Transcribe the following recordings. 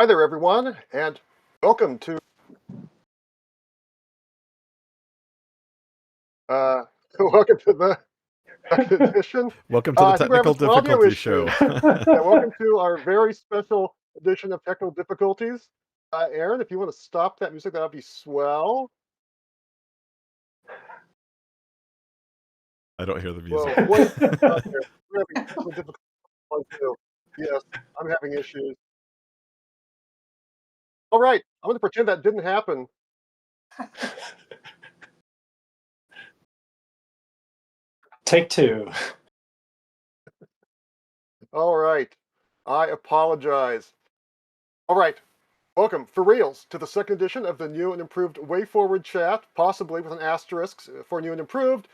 Hi there, everyone, and welcome to uh, welcome to the second edition. Welcome to the I think we're having technical some audio difficulty show. issues. Yeah, welcome to our very special edition of Technical Difficulties. Aaron, if you want to stop that music, that would be swell. I don't hear the Whoa, music. what is out there? We're having technical difficulties too. Yes, I'm having issues. All right, I'm going to pretend that didn't happen. Take two. All right, I apologize. All right, welcome, for reals, to the second edition of the new and improved WayForward Chat, possibly with an asterisk for new and improved,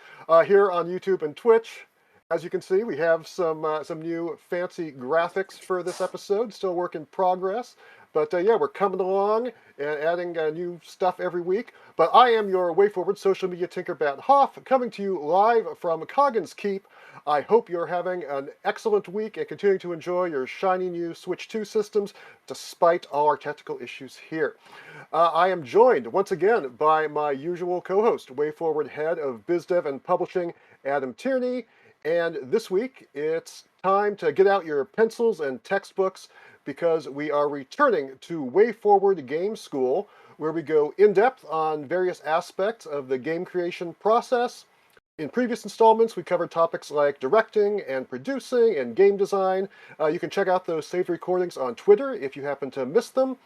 here on YouTube and Twitch. As you can see, we have some new fancy graphics for this episode, still work in progress. But yeah, we're coming along and adding new stuff every week. But I am your WayForward social media Tinkerbat Hoff, coming to you live from Coggin's Keep. I hope you're having an excellent week and continuing to enjoy your shiny new Switch 2 systems, despite all our technical issues here. I am joined once again by my usual co-host, WayForward Head of BizDev and Publishing, Adam Tierney. And this week, it's time to get out your pencils and textbooks because we are returning to WayForward Game School, where we go in-depth on various aspects of the game creation process. In previous installments, we covered topics like directing and producing and game design. You can check out those saved recordings on Twitter if you happen to miss them.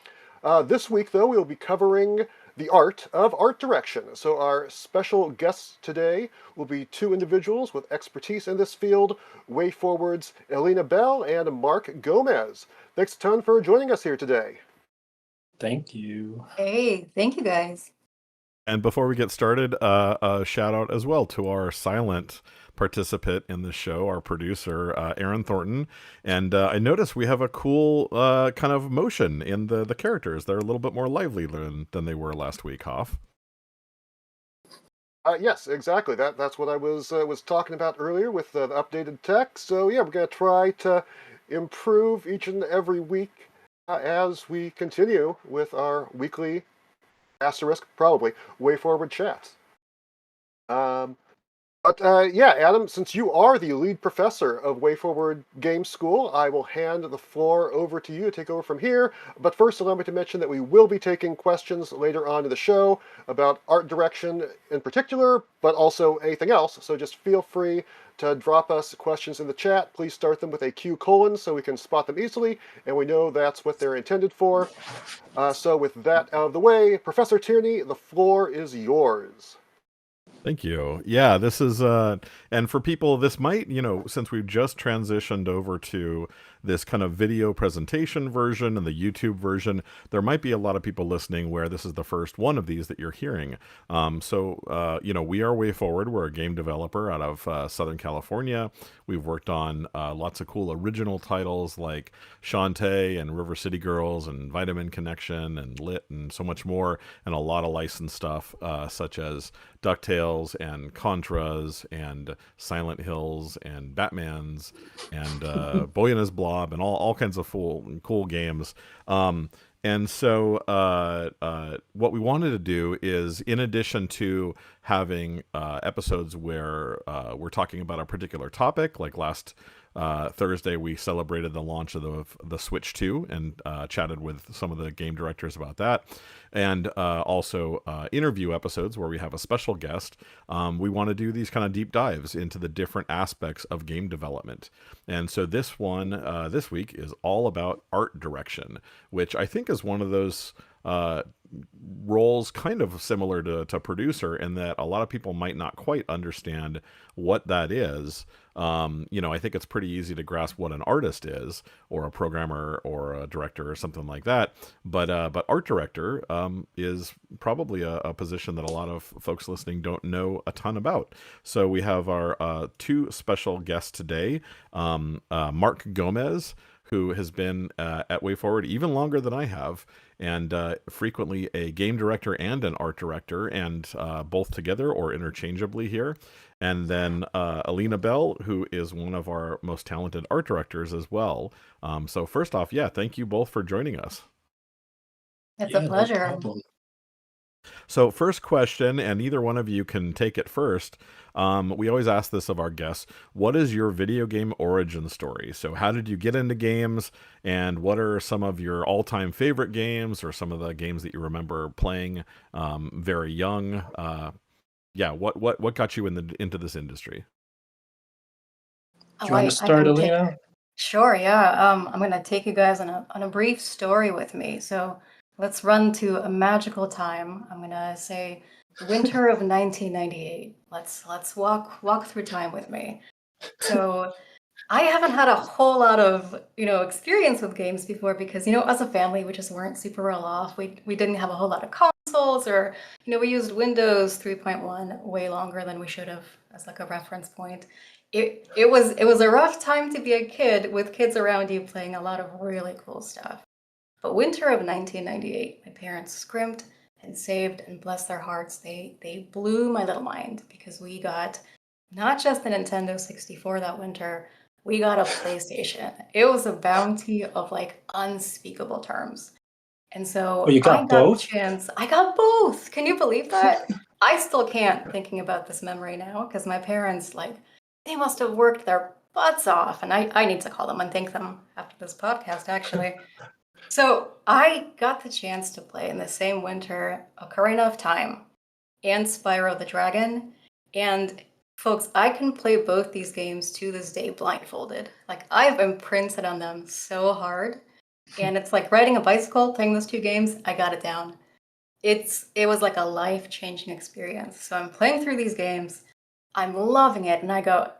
This week, though, we'll be covering the art of art direction. So our special guests today will be two individuals with expertise in this field, WayForward's Elina Bell and Marc Gomez. Thanks a ton for joining us here today. Thank you. Hey, thank you guys. And before we get started, a shout out as well to our silent participant in the show, our producer, Aaron Thornton. And I noticed we have a cool kind of motion in the characters. They're a little bit more lively than they were last week, Hoff. Yes, exactly. That's what I was talking about earlier with the updated text. So yeah, we're going to try to improve each and every week as we continue with our weekly asterisk, probably, WayForward Chat. But yeah, Adam, since you are the lead professor of WayForward Game School, I will hand the floor over to you to take over from here. But first, allow me to mention that we will be taking questions later on in the show about art direction in particular, but also anything else. So just feel free to drop us questions in the chat. Please start them with a Q colon so we can spot them easily, and we know that's what they're intended for. So with that out of the way, Professor Tierney, the floor is yours. Thank you. Yeah, this is, and for people, this might, since we've just transitioned over to this kind of video presentation version and the YouTube version, there might be a lot of people listening where this is the first one of these that you're hearing. So, we are WayForward. We're a game developer out of Southern California. We've worked on lots of cool original titles like Shantae and River City Girls and Vitamin Connection and Lit and so much more, and a lot of licensed stuff such as DuckTales and Contras and Silent Hills and Batmans and Boy and His Blob and all kinds of cool games. And so what we wanted to do is, in addition to having episodes where we're talking about a particular topic, like last Thursday we celebrated the launch of the Switch 2 and chatted with some of the game directors about that, and also interview episodes where we have a special guest. We want to do these kind of deep dives into the different aspects of game development. And so this one this week is all about art direction, which I think is one of those roles kind of similar to producer, in that a lot of people might not quite understand what that is. I think it's pretty easy to grasp what an artist is, or a programmer, or a director, or something like that. But art director is probably a position that a lot of folks listening don't know a ton about. So we have our two special guests today, Marc Gomez, who has been at WayForward even longer than I have, and frequently a game director and an art director, and both together or interchangeably here. And then Elina Bell, who is one of our most talented art directors as well. So first off, yeah, thank you both for joining us. It's Yeah, a no pleasure. problem. So, first question, and either one of you can take it first. We always ask this of our guests. What is your video game origin story? So, how did you get into games, and what are some of your all-time favorite games, or some of the games that you remember playing very young? Yeah, what got you into this industry? Do Oh, you want to I start, can take. Elina? Sure, yeah. I'm gonna take you guys on a brief story with me. So let's run to a magical time. I'm gonna say winter of 1998. Let's walk through time with me. So I haven't had a whole lot of, experience with games before because, as a family, we just weren't super well off. We didn't have a whole lot of consoles or, we used Windows 3.1 way longer than we should have as like a reference point. It was a rough time to be a kid with kids around you playing a lot of really cool stuff. But winter of 1998, my parents scrimped and saved, and bless their hearts, they blew my little mind because we got not just the Nintendo 64 that winter, we got a PlayStation. It was a bounty of like unspeakable terms. And Oh, so you I got got the both? chance. I got both. Can you believe that? I still can't thinking about this memory now because my parents, like, they must have worked their butts off. And I need to call them and thank them after this podcast, actually. So I got the chance to play in the same winter Ocarina of Time and Spyro the Dragon. And folks, I can play both these games to this day blindfolded. Like I've imprinted on them so hard. And it's like riding a bicycle, playing those two games, I got it down. It was like a life-changing experience. So I'm playing through these games, I'm loving it, and I go,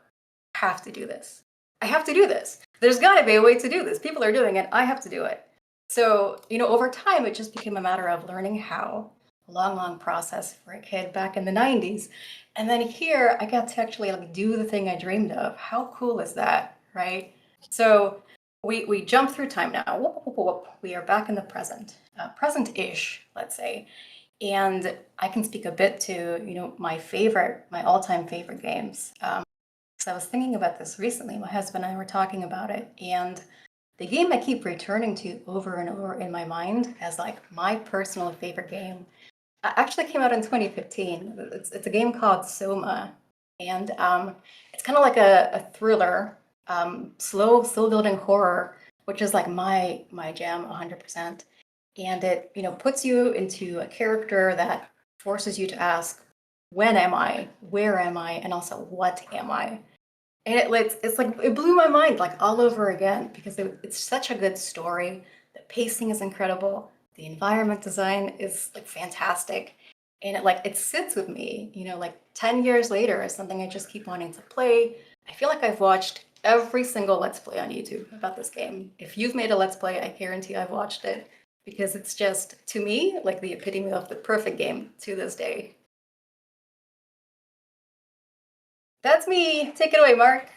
I have to do this. I have to do this. There's got to be a way to do this. People are doing it. I have to do it. So, over time, it just became a matter of learning how. A long, long process for a kid back in the 90s. And then here, I got to actually like do the thing I dreamed of. How cool is that, right? So we jump through time now. Whoop, whoop, whoop. We are back in the present, present-ish, let's say. And I can speak a bit to, my all-time favorite games. So I was thinking about this recently. My husband and I were talking about it, and the game I keep returning to over and over in my mind as like my personal favorite game actually came out in 2015. It's a game called Soma, and it's kind of like a thriller, slow building horror, which is like my jam 100%. And it puts you into a character that forces you to ask, when am I, where am I, and also what am I? And it's like it blew my mind like all over again because it's such a good story. The pacing is incredible. The environment design is like fantastic. And it sits with me, like 10 years later is something I just keep wanting to play. I feel like I've watched every single Let's Play on YouTube about this game. If you've made a Let's Play, I guarantee I've watched it because it's just, to me, like the epitome of the perfect game to this day. That's me. Take it away, Mark.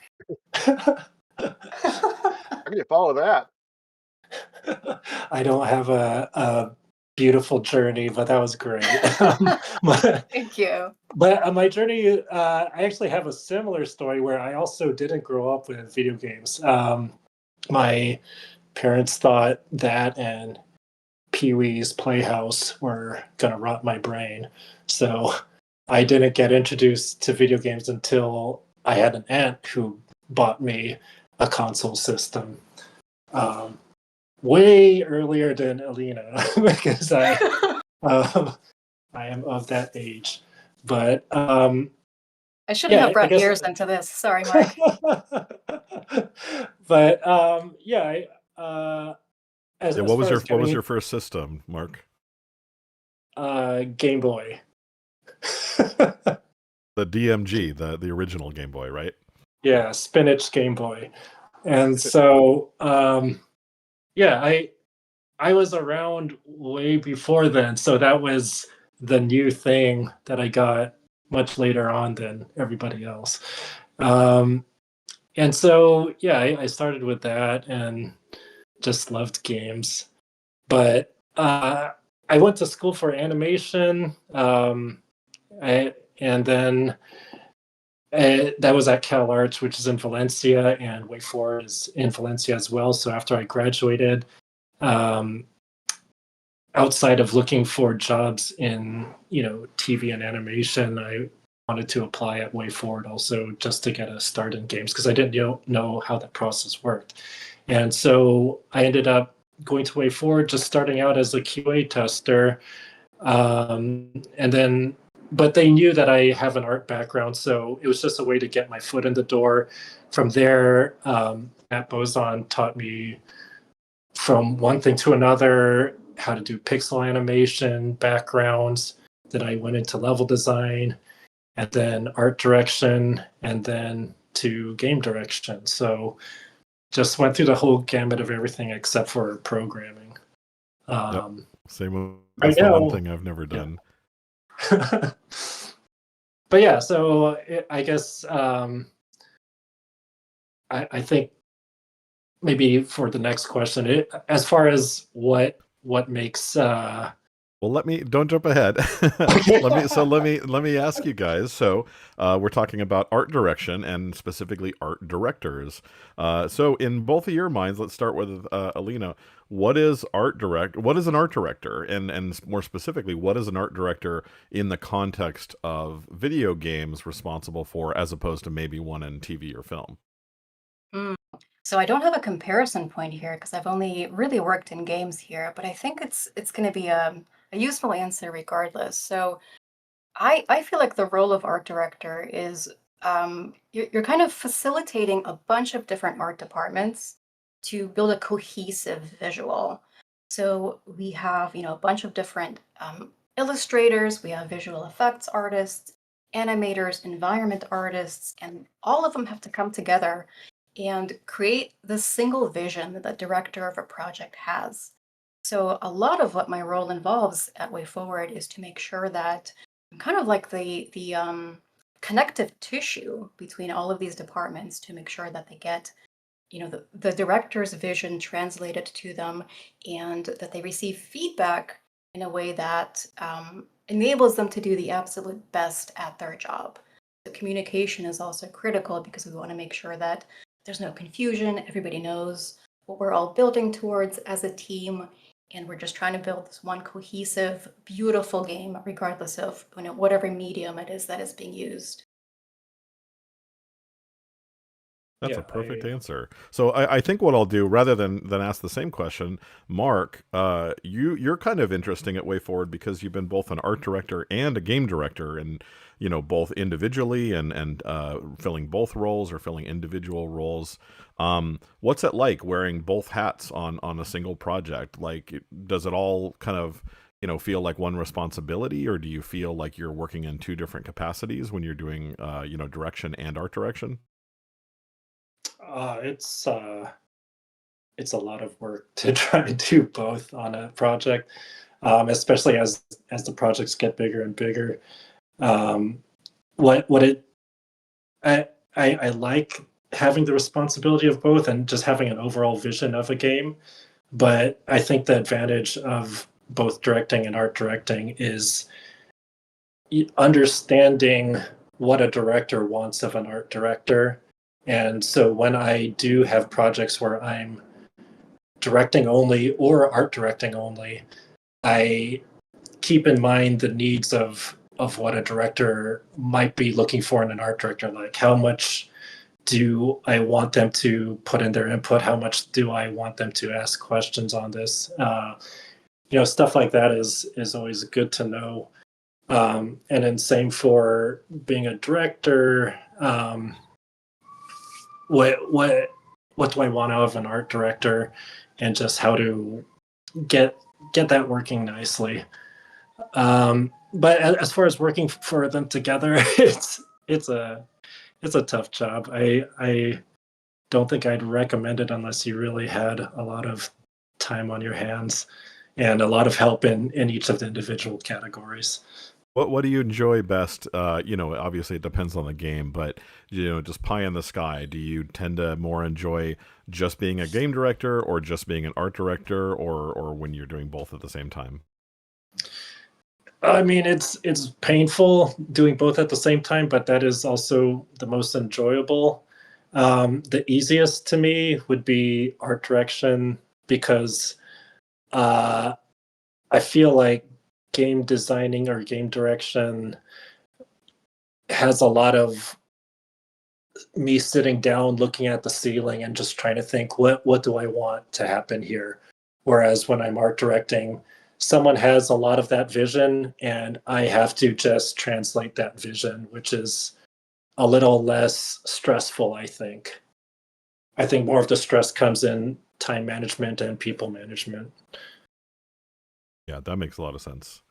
How can you follow that? I don't have a beautiful journey, but that was great. Thank you. But my journey, I actually have a similar story where I also didn't grow up with video games. My parents thought that and Pee-wee's Playhouse were going to rot my brain. So I didn't get introduced to video games until I had an aunt who bought me a console system. Way earlier than Elina because I am of that age. But I shouldn't yeah, have I brought guess. ears into this. Sorry, Mark. But yeah, as What was far as what was getting your first system, Mark? Game Boy. The DMG, the original Game Boy, right? Yeah, spinach Game Boy. And so yeah, I was around way before then, so that was the new thing that I got much later on than everybody else. And so yeah, I started with that and just loved games. But I went to school for animation, and then that was at Cal Arts, which is in Valencia, and WayForward is in Valencia as well. So after I graduated, outside of looking for jobs in, TV and animation, I wanted to apply at WayForward also just to get a start in games because I didn't know how that process worked. And so I ended up going to WayForward, just starting out as a QA tester. And then, but they knew that I have an art background, so it was just a way to get my foot in the door. From there, Matt Bozon taught me from one thing to another, how to do pixel animation, backgrounds. Then I went into level design, and then art direction, and then to game direction. So just went through the whole gamut of everything except for programming. Same with Right that's the one now- thing I've never done. But yeah, so I guess I think maybe for the next question, as far as what makes Well, don't jump ahead. Let me ask you guys. So, we're talking about art direction and specifically art directors. So, in both of your minds, let's start with Elina. What is What is an art director, and more specifically, what is an art director in the context of video games responsible for, as opposed to maybe one in TV or film? So I don't have a comparison point here because I've only really worked in games here, but I think it's going to be a useful answer regardless. So I feel like the role of art director is you're kind of facilitating a bunch of different art departments to build a cohesive visual. So we have, a bunch of different illustrators, we have visual effects artists, animators, environment artists, and all of them have to come together and create the single vision that the director of a project has. So a lot of what my role involves at WayForward is to make sure that I'm kind of like the connective tissue between all of these departments to make sure that they get, the director's vision translated to them, and that they receive feedback in a way that enables them to do the absolute best at their job. The communication is also critical because we want to make sure that there's no confusion. Everybody knows what we're all building towards as a team, and we're just trying to build this one cohesive, beautiful game, regardless of whatever medium it is that is being used. That's a perfect answer. So I think what I'll do, rather than ask the same question, Marc, you're kind of interesting at WayForward because you've been both an art director and a game director, and both individually and filling both roles or filling individual roles. What's it like wearing both hats on a single project? Like, does it all kind of feel like one responsibility, or do you feel like you're working in two different capacities when you're doing direction and art direction? It's a lot of work to try to do both on a project, especially as the projects get bigger and bigger. I like having the responsibility of both and just having an overall vision of a game, but I think the advantage of both directing and art directing is understanding what a director wants of an art director. And so when I do have projects where I'm directing only or art directing only, I keep in mind the needs of what a director might be looking for in an art director. Like, how much do I want them to put in their input? How much do I want them to ask questions on this? Stuff like that is always good to know. And then same for being a director. What do I want out of an art director, and just how to get that working nicely. But as far as working for them together, it's a tough job. I don't think I'd recommend it unless you really had a lot of time on your hands and a lot of help in each of the individual categories. What do you enjoy best? Obviously it depends on the game, but just pie in the sky. Do you tend to more enjoy just being a game director, or just being an art director, or when you're doing both at the same time? I mean, it's painful doing both at the same time, but that is also the most enjoyable. The easiest to me would be art direction because I feel like game designing or game direction has a lot of me sitting down, looking at the ceiling, and just trying to think, what do I want to happen here? Whereas when I'm art directing, someone has a lot of that vision, and I have to just translate that vision, which is a little less stressful, I think. I think more of the stress comes in time management and people management. Yeah, that makes a lot of sense.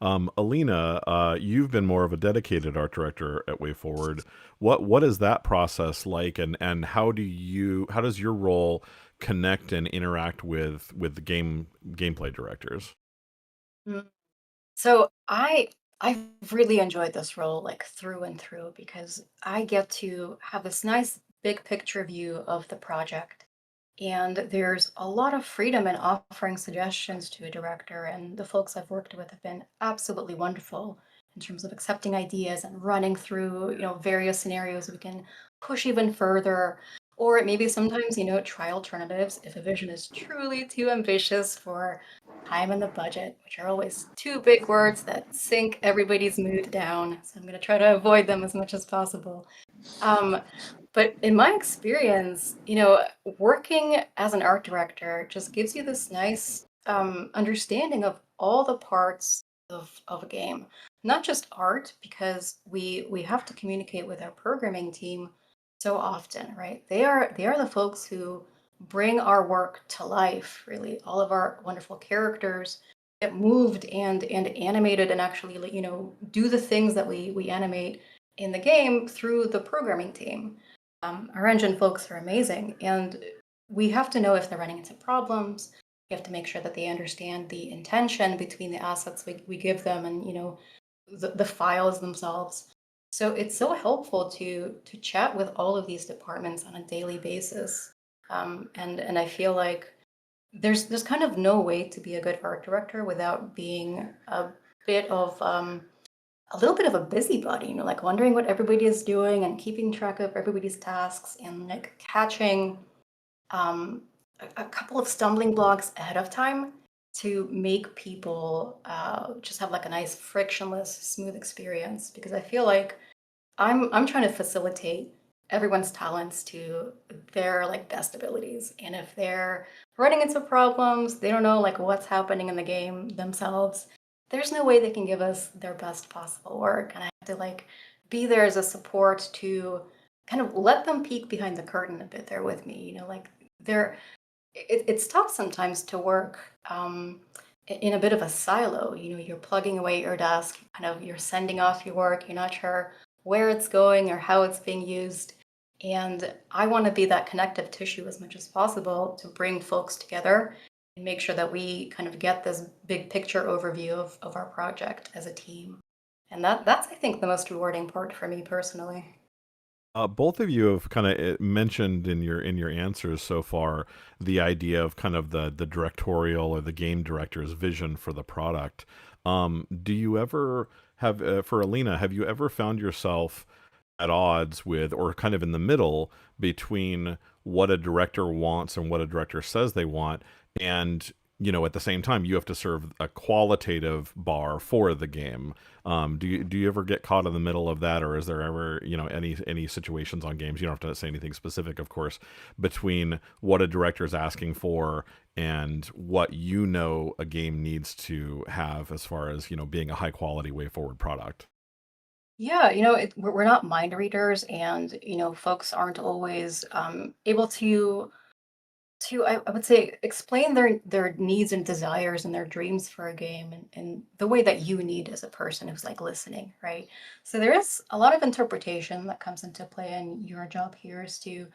Elina, you've been more of a dedicated art director at WayForward. What is that process like, and how does your role connect and interact with the gameplay directors? Mm. So I've really enjoyed this role like through and through because I get to have this nice big picture view of the project. And there's a lot of freedom in offering suggestions to a director, and the folks I've worked with have been absolutely wonderful in terms of accepting ideas and running through, various scenarios we can push even further. Or maybe sometimes, try alternatives if a vision is truly too ambitious for time and the budget, which are always two big words that sink everybody's mood down. So I'm going to try to avoid them as much as possible. Um, but in my experience, working as an art director just gives you this nice understanding of all the parts of a game. Not just art, because we have to communicate with our programming team so often, right? They are the folks who bring our work to life, really. All of our wonderful characters get moved and animated and actually, do the things that we animate in the game through the programming team. Our engine folks are amazing, and we have to know if they're running into problems. We have to make sure that they understand the intention between the assets we give them and the files themselves. So it's so helpful to chat with all of these departments on a daily basis. And I feel like there's kind of no way to be a good art director without being bit of a little bit of a busybody, like wondering what everybody is doing and keeping track of everybody's tasks and like catching a couple of stumbling blocks ahead of time to make people just have like a nice frictionless, smooth experience. Because I feel like I'm trying to facilitate everyone's talents to their like best abilities. And if they're running into problems, they don't know like what's happening in the game themselves, there's no way they can give us their best possible work. And I have to like be there as a support to kind of let them peek behind the curtain a bit there with me. Like they're it's tough sometimes to work in a bit of a silo. You're plugging away at your desk, kind of you're sending off your work, you're not sure where it's going or how it's being used. And I want to be that connective tissue as much as possible to bring folks together and make sure that we kind of get this big picture overview of our project as a team. And that's I think the most rewarding part for me personally. Both of you have kind of mentioned in your answers so far the idea of kind of the directorial or the game director's vision for the product. Do you ever have, for Elina, have you ever found yourself at odds with, or kind of in the middle between what a director wants and what a director says they want, and at the same time you have to serve a qualitative bar for the game? Do you ever get caught in the middle of that, or is there ever any situations on games, you don't have to say anything specific of course, between what a director is asking for and what a game needs to have as far as being a high quality way forward product? Yeah, we're not mind readers, and folks aren't always able to I would say explain their needs and desires and their dreams for a game and the way that you need as a person who's like listening, right? So there is a lot of interpretation that comes into play, and your job here is to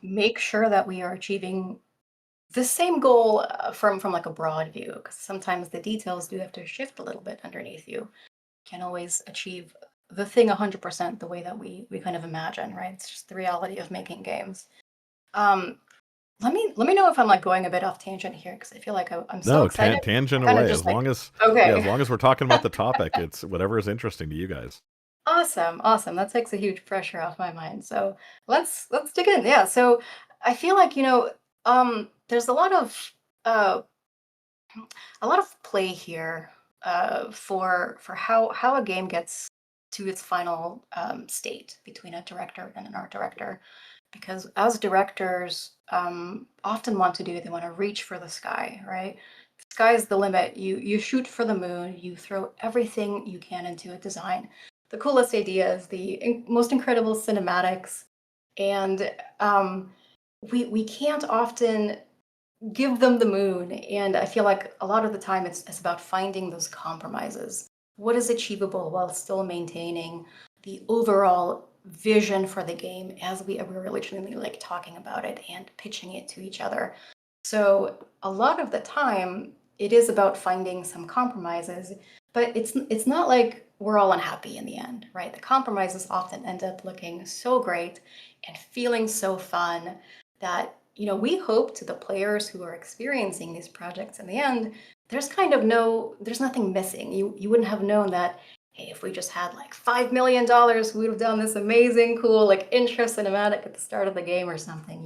make sure that we are achieving the same goal from like a broad view, because sometimes the details do have to shift a little bit underneath you. Can't always achieve the thing 100% the way that we kind of imagine, right? It's just the reality of making games. Um, let me know if I'm like going a bit off tangent here, because I feel like I'm so No, excited. tangent Kind of away. just As like, long as yeah, as okay. long as we're talking about the topic, it's whatever is interesting to you guys. Awesome, awesome. That takes a huge pressure off my mind. So let's dig in. Yeah. So I feel like there's a lot of uh A lot of play here for how a game gets to its final state between a director and an art director. Because as directors often want to do, they want to reach for the sky, right? The sky is the limit. You shoot for the moon. You throw everything you can into a design. The coolest ideas, the most incredible cinematics, and we can't often give them the moon. And I feel like a lot of the time it's about finding those compromises. What is achievable while still maintaining the overall vision for the game as we were originally like talking about it and pitching it to each other. So a lot of the time it is about finding some compromises, but it's not like we're all unhappy in the end, right? The compromises often end up looking so great and feeling so fun that we hope to the players who are experiencing these projects in the end, there's nothing missing. You wouldn't have known that, hey, if we just had like $5 million, we would have done this amazing, cool, like intro cinematic at the start of the game or something.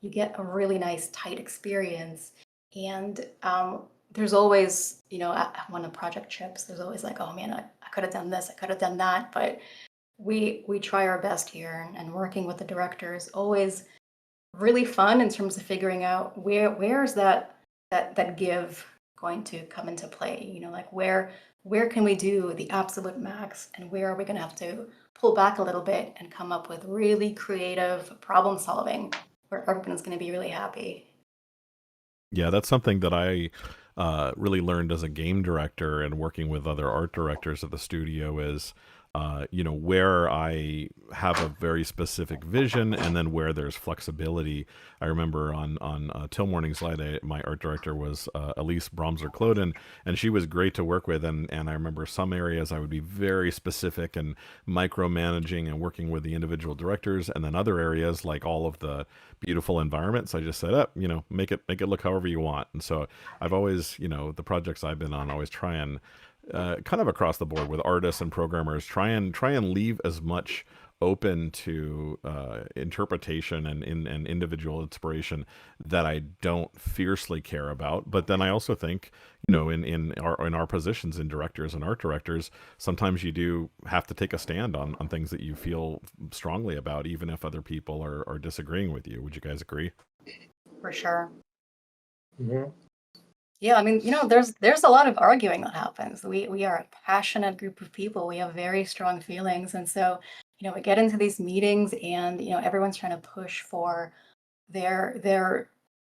You get a really nice, tight experience. And there's always, when a project chips, there's always like, oh man, I could have done this, I could have done that. But we try our best here, and working with the director is always really fun in terms of figuring out where's that give going to come into play. Like where can we do the absolute max, and where are we going to have to pull back a little bit and come up with really creative problem solving where everyone's going to be really happy. Yeah, that's something that I really learned as a game director and working with other art directors at the studio is, where I have a very specific vision and then where there's flexibility. I remember on Till Morning's Light, my art director was Elise Bromser-Kloden, and she was great to work with. And I remember some areas I would be very specific and micromanaging and working with the individual directors, and then other areas like all of the beautiful environments, I just said, make it look however you want. And so I've always, the projects I've been on, always try and kind of across the board with artists and programmers, try and leave as much open to interpretation and individual inspiration that I don't fiercely care about. But then I also think, in our positions in directors and art directors, sometimes you do have to take a stand on things that you feel strongly about, even if other people are disagreeing with you. Would you guys agree? For sure. Mm-hmm. Yeah, I mean, there's a lot of arguing that happens. We are a passionate group of people. We have very strong feelings, and so we get into these meetings, and everyone's trying to push for their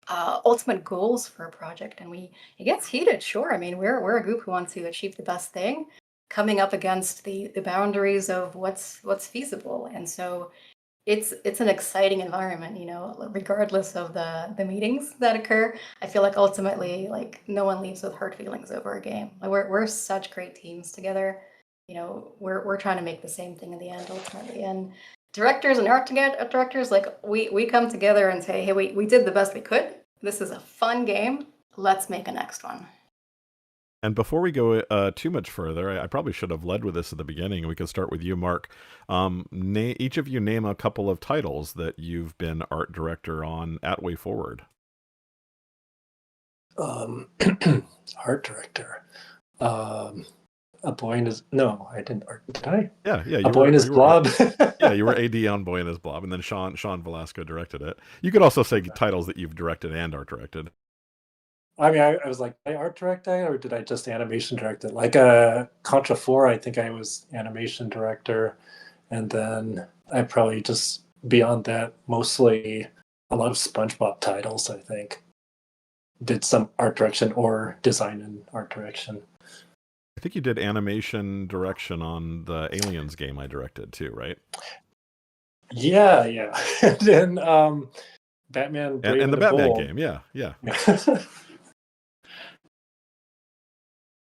ultimate goals for a project, and it gets heated. Sure, I mean, we're a group who wants to achieve the best thing, coming up against the boundaries of what's feasible, and so it's an exciting environment, regardless of the meetings that occur. I feel like ultimately, like, no one leaves with hurt feelings over a game. Like, we're such great teams together. We're trying to make the same thing in the end ultimately. And directors and art directors, like, we come together and say, hey, we did the best we could. This is a fun game. Let's make a next one. And before we go too much further, I probably should have led with this at the beginning. We could start with you, Marc. Each of you name a couple of titles that you've been art director on at WayForward. Art director. A Boy in His... No, I didn't art. Did I? Yeah. A Boy in His Blob. Yeah, you were AD on Boy in His Blob, and then Sean Velasco directed it. You could also say titles that you've directed and art directed. I mean, I was like, did I art direct that, or did I just animation direct it? Like Contra 4, I think I was animation director. And then I probably just, beyond that, mostly a lot of SpongeBob titles, I think. Did some art direction or design and art direction. I think you did animation direction on the Aliens game I directed too, right? Yeah. And then Batman Brave and the Batman game, yeah.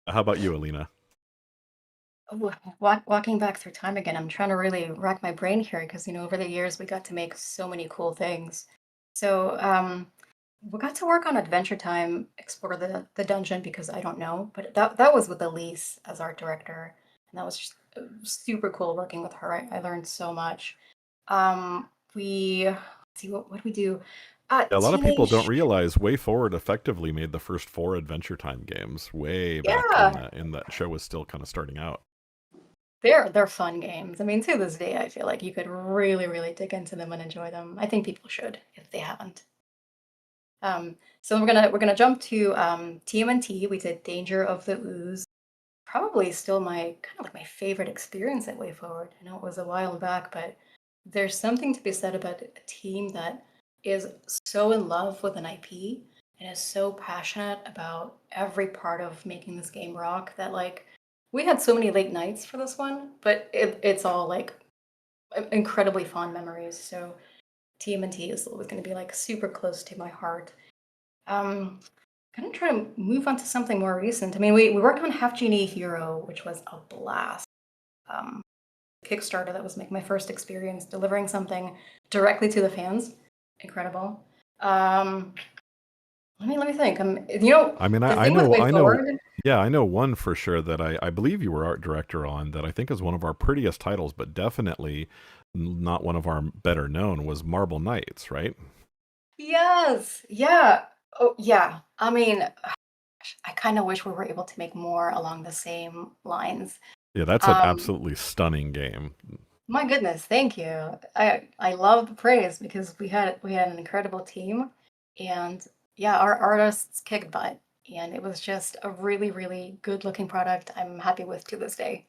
How about you, Elina? Walking back through time again, I'm trying to really rack my brain here because, over the years we got to make so many cool things. So we got to work on Adventure Time, explore the dungeon, because I don't know, but that was with Elise as art director, and that was just super cool working with her. I learned so much. Let's see, what did we do? A lot of people don't Teenage. realize WayForward effectively made the first 4 Adventure Time games way back when Yeah, that show was still kind of starting out. they're fun games. I mean, to this day, I feel like you could really, really dig into them and enjoy them. I think people should if they haven't. So we're gonna jump to TMNT. We did Danger of the Ooze. Probably still my kind of like my favorite experience at WayForward. I know it was a while back, but there's something to be said about a team that is so in love with an IP and is so passionate about every part of making this game rock that like we had so many late nights for this one, but it's all like incredibly fond memories. So TMNT is always going to be like super close to my heart. Gonna try to move on to something more recent. I mean, we worked on Half Genie Hero, which was a blast. Um, Kickstarter that was like my first experience delivering something directly to the fans. Incredible. Let me think. I mean, The I thing with know, Way Forward. yeah, I know one for sure that I believe you were art director on that I think is one of our prettiest titles, but definitely not one of our better known was Marble Knights, right? Yes. Yeah. Oh, yeah. I mean, I kind of wish we were able to make more along the same lines. Yeah, that's an Um, absolutely stunning game. My goodness, thank you. I love the praise because we had an incredible team, and yeah, our artists kicked butt, and it was just a really really good looking product. I'm happy with to this day.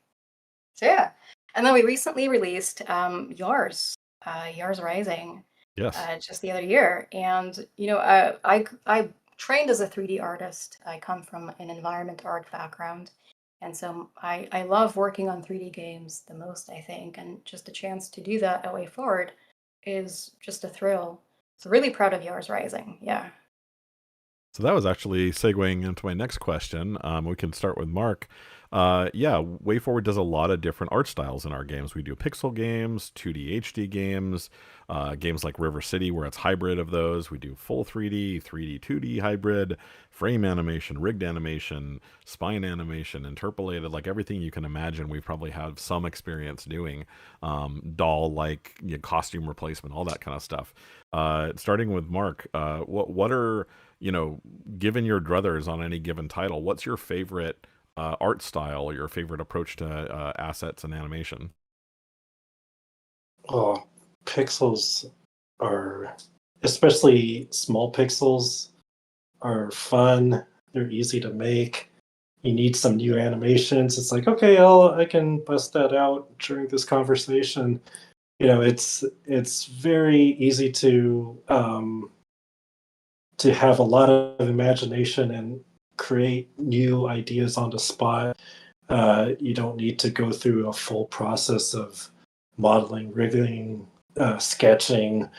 So yeah, and then we recently released Yars Rising, Yes. just the other year, and I trained as a 3D artist. I come from an environment art background. And so I love working on 3D games the most, I think, and just a chance to do that at Way Forward is just a thrill. So really proud of Yours Rising. Yeah. So that was actually segueing into my next question. We can start with Mark. Yeah, WayForward does a lot of different art styles in our games. We do pixel games, 2D HD games, games like River City, where it's hybrid of those. We do full 3D, 3D, 2D hybrid, frame animation, rigged animation, spine animation, interpolated, like everything you can imagine. We probably have some experience doing doll like costume replacement, all that kind of stuff. Starting with Mark, what are given your druthers on any given title, what's your favorite art style or your favorite approach to assets and animation? Oh, pixels are, especially small pixels, are fun. They're easy to make. You need some new animations. It's like, okay, I can bust that out during this conversation. It's very easy to have a lot of imagination and create new ideas on the spot. You don't need to go through a full process of modeling, rigging, sketching,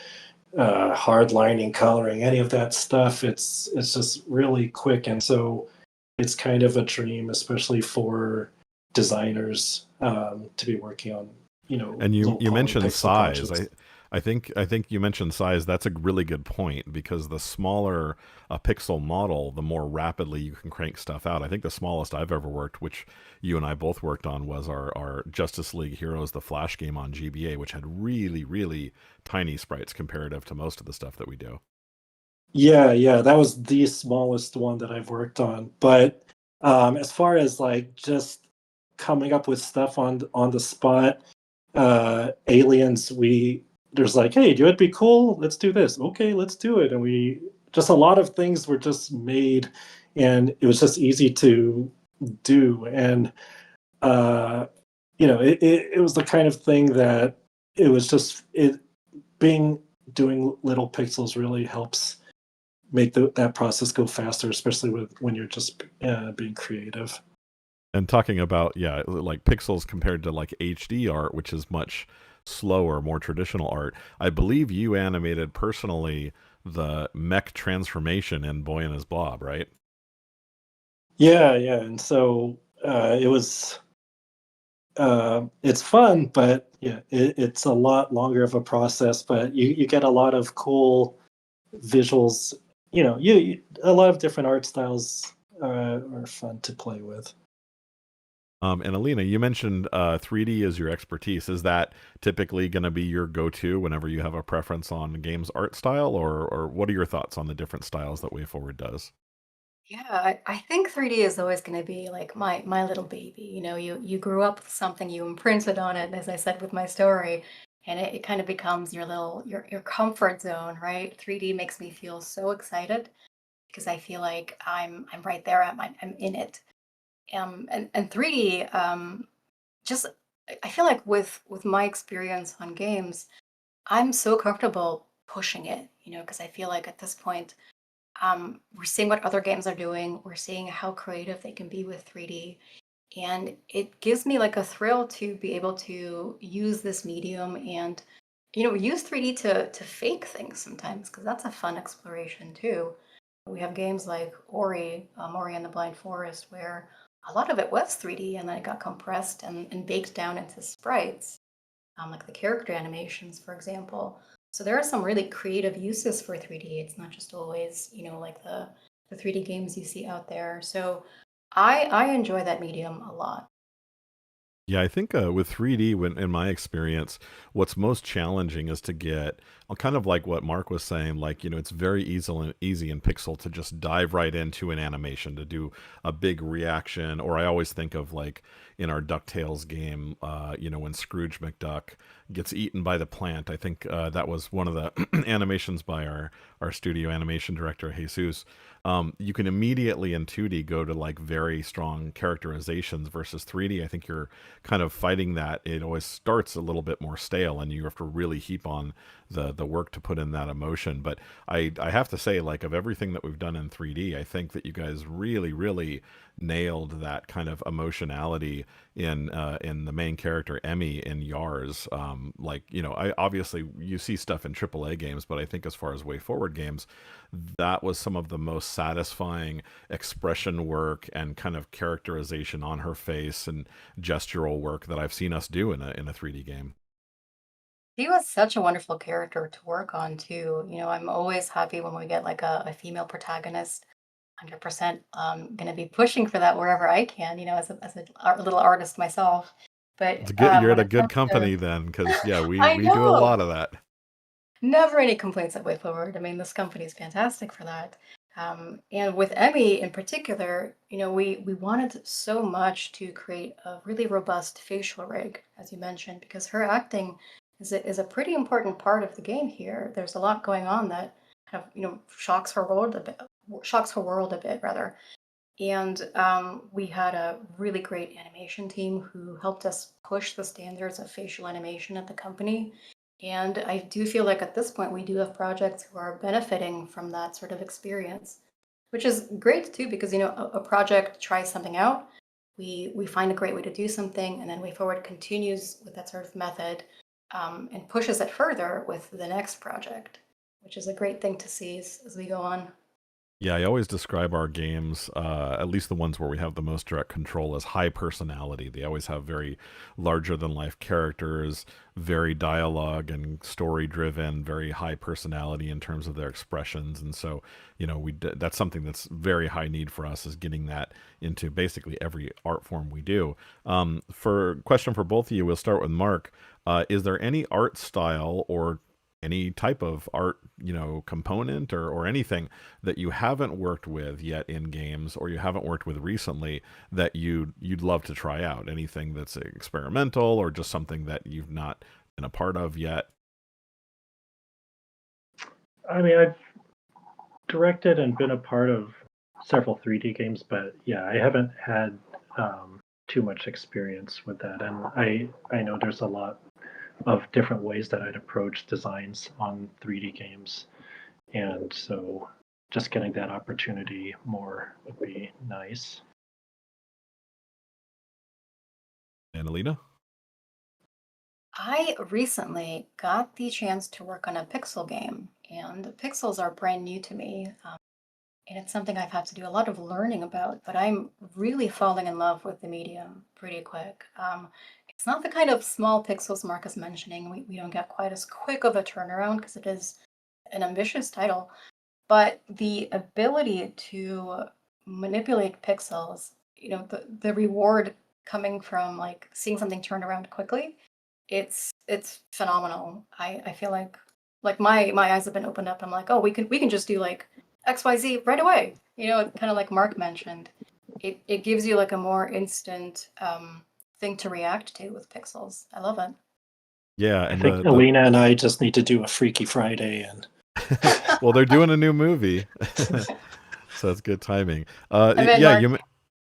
hardlining, coloring, any of that stuff. It's just really quick, and so it's kind of a dream, especially for designers, to be working on And you low you quality mentioned pixel size. projects. I think you mentioned size. That's a really good point because the smaller a pixel model, the more rapidly you can crank stuff out. I think the smallest I've ever worked, which you and I both worked on, was our Justice League Heroes, the Flash game on GBA, which had really, really tiny sprites comparative to most of the stuff that we do. Yeah, that was the smallest one that I've worked on. But as far as like just coming up with stuff on the spot, aliens, we there's like, hey, do it be cool? Let's do this. Okay, let's do it. And we just a lot of things were just made, and it was just easy to do. And uh, it was the kind of thing that it was just it being doing little pixels really helps make that process go faster, especially when you're just being creative. And talking about, yeah, like pixels compared to like HD art, which is much slower, more traditional art. I believe you animated personally the mech transformation in Boy and His Blob, right? Yeah, and so it's fun, but yeah, it's a lot longer of a process. But you get a lot of cool visuals. A lot of different art styles are fun to play with. And Alina, you mentioned 3D is your expertise. Is that typically going to be your go-to whenever you have a preference on games art style, or what are your thoughts on the different styles that WayForward does? Yeah, I think 3D is always going to be like my little baby. You grew up with something, you imprinted on it, as I said with my story, and it kind of becomes your comfort zone, right? 3D makes me feel so excited because I feel like I'm right there. I'm in it. And 3D, just I feel like with my experience on games, I'm so comfortable pushing it, because I feel like at this point, we're seeing what other games are doing. We're seeing how creative they can be with 3D. And it gives me like a thrill to be able to use this medium and, use 3D to fake things sometimes, because that's a fun exploration too. We have games like Ori and the Blind Forest, where a lot of it was 3D and then it got compressed and baked down into sprites, like the character animations, for example. So there are some really creative uses for 3D. It's not just always, like the 3D games you see out there. So I enjoy that medium a lot. Yeah, I think with 3D, when in my experience, what's most challenging is to get kind of like what Mark was saying. Like, it's very easy in Pixel to just dive right into an animation to do a big reaction. Or I always think of like in our DuckTales game, when Scrooge McDuck gets eaten by the plant. I think that was one of the animations by our studio animation director Jesus. You can immediately in 2D go to like very strong characterizations versus 3D. I think you're kind of fighting that. It always starts a little bit more stale, and you have to really heap on the work to put in that emotion. But I have to say, like, of everything that we've done in 3D, I think that you guys really nailed that kind of emotionality in the main character Emmy in Yars. Like, I obviously you see stuff in AAA games, but I think as far as WayForward games, that was some of the most satisfying expression work and kind of characterization on her face and gestural work that I've seen us do in a 3D game. He was such a wonderful character to work on too. I'm always happy when we get like a female protagonist. 100% going to be pushing for that wherever I can, as a little artist myself. But It's good. You're at when a it good comes to, company then, because yeah, we I we do a know. lot of that. Never any complaints at WayForward. I mean, this company is fantastic for that. And with Emmy in particular, we wanted so much to create a really robust facial rig, as you mentioned, because her acting is a pretty important part of the game here. There's a lot going on that kind of, shocks her world a bit, rather. And we had a really great animation team who helped us push the standards of facial animation at the company. And I do feel like at this point we do have projects who are benefiting from that sort of experience, which is great too, because a project tries something out, we find a great way to do something, and then WayForward continues with that sort of method, and pushes it further with the next project, which is a great thing to see as we go on. Yeah, I always describe our games, at least the ones where we have the most direct control, as high personality. They always have very larger than life characters, very dialogue and story driven, very high personality in terms of their expressions. And so, that's something that's very high need for us, is getting that into basically every art form we do. For question for both of you, we'll start with Mark. Is there any art style or any type of art, component or anything that you haven't worked with yet in games, or you haven't worked with recently, that you'd love to try out? Anything that's experimental or just something that you've not been a part of yet? I mean, I've directed and been a part of several 3D games, but yeah, I haven't had too much experience with that. And I know there's a lot of different ways that I'd approach designs on 3D games. And so just getting that opportunity more would be nice. And Alina? I recently got the chance to work on a pixel game, and pixels are brand new to me. And it's something I've had to do a lot of learning about, but I'm really falling in love with the medium pretty quick. It's not the kind of small pixels Mark is mentioning. We don't get quite as quick of a turnaround because it is an ambitious title, but the ability to manipulate pixels, the reward coming from like seeing something turn around quickly, it's phenomenal. I feel like my eyes have been opened up. I'm like, oh, we can just do like XYZ right away. Kind of like Mark mentioned. It gives you like a more instant thing to react to with pixels. I love it. Yeah, I and think the Elina and I just need to do a Freaky Friday and well, they're doing a new movie, so it's good timing. And then Yeah, Mark,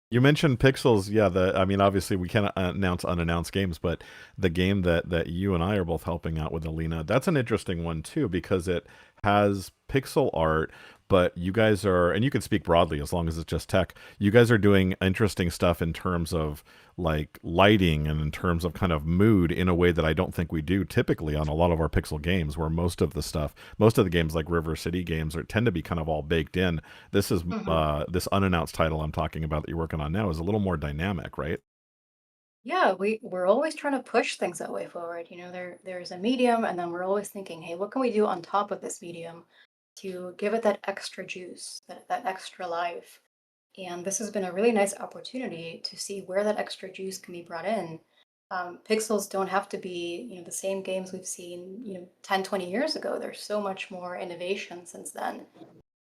you mentioned Pixels. Yeah, I mean, obviously we can't announce unannounced games, but the game that you and I are both helping out with, Alina, that's an interesting one too because it has pixel art, but you guys are, and you can speak broadly as long as it's just tech. You guys are doing interesting stuff in terms of like lighting and in terms of kind of mood in a way that I don't think we do typically on a lot of our pixel games, where most of the games like River City games tend to be kind of all baked in. This is mhm. this unannounced title I'm talking about that you're working on now is a little more dynamic, right? Yeah, we're always trying to push things that way forward. There's a medium, and then we're always thinking, hey, what can we do on top of this medium to give it that extra juice, that extra life? And this has been a really nice opportunity to see where that extra juice can be brought in. Pixels don't have to be, the same games we've seen, 10, 20 years ago. There's so much more innovation since then.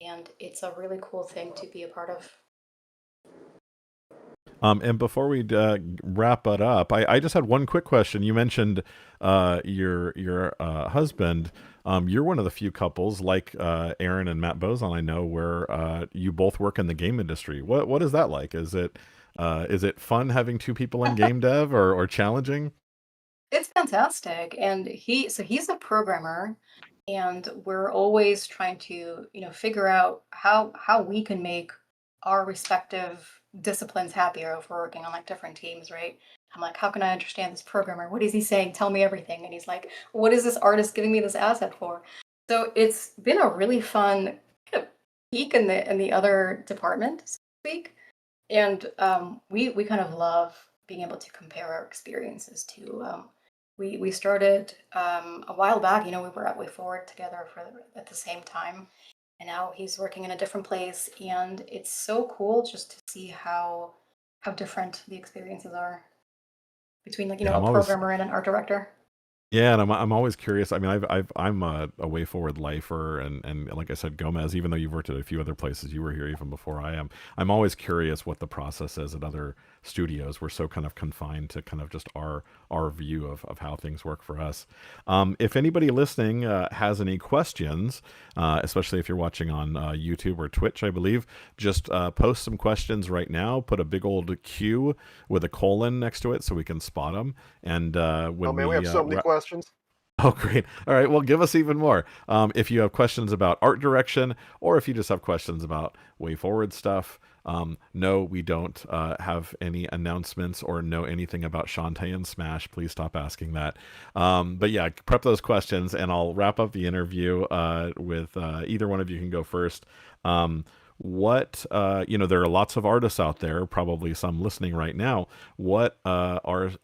And it's a really cool thing to be a part of. And before we wrap it up, I just had one quick question. You mentioned your husband. You're one of the few couples like Aaron and Matt Bozon I know where you both work in the game industry. What is that like? Is it fun having two people in game dev or challenging? It's fantastic. And he's a programmer, and we're always trying to, figure out how we can make our respective disciplines happier if we're working on like different teams, right? I'm like, how can I understand this programmer? What is he saying? Tell me everything. And he's like, what is this artist giving me this asset for? So it's been a really fun kind of peek in the other department, so to speak. And we kind of love being able to compare our experiences to. We started a while back. We were at WayForward together at the same time, and now he's working in a different place. And it's so cool just to see how different the experiences are between like Yeah, a I'm always programmer and an art director. Yeah, and I'm always curious. I mean, I'm a way forward lifer, and like I said, Gomez. Even though you've worked at a few other places, you were here even before I am. I'm always curious what the process is at other studios. We're so kind of confined to kind of just our view of how things work for us. If anybody listening has any questions, especially if you're watching on YouTube or Twitch, I believe, just post some questions right now. Put a big old Q with a colon next to it so we can spot them. And Oh when man, we we have so many questions. Oh, great. All right. Well, give us even more. If you have questions about art direction, or if you just have questions about way forward stuff, no, we don't have any announcements or know anything about Shantae and Smash. Please stop asking that. But yeah, prep those questions, and I'll wrap up the interview with either one of you can go first. There are lots of artists out there, probably some listening right now. What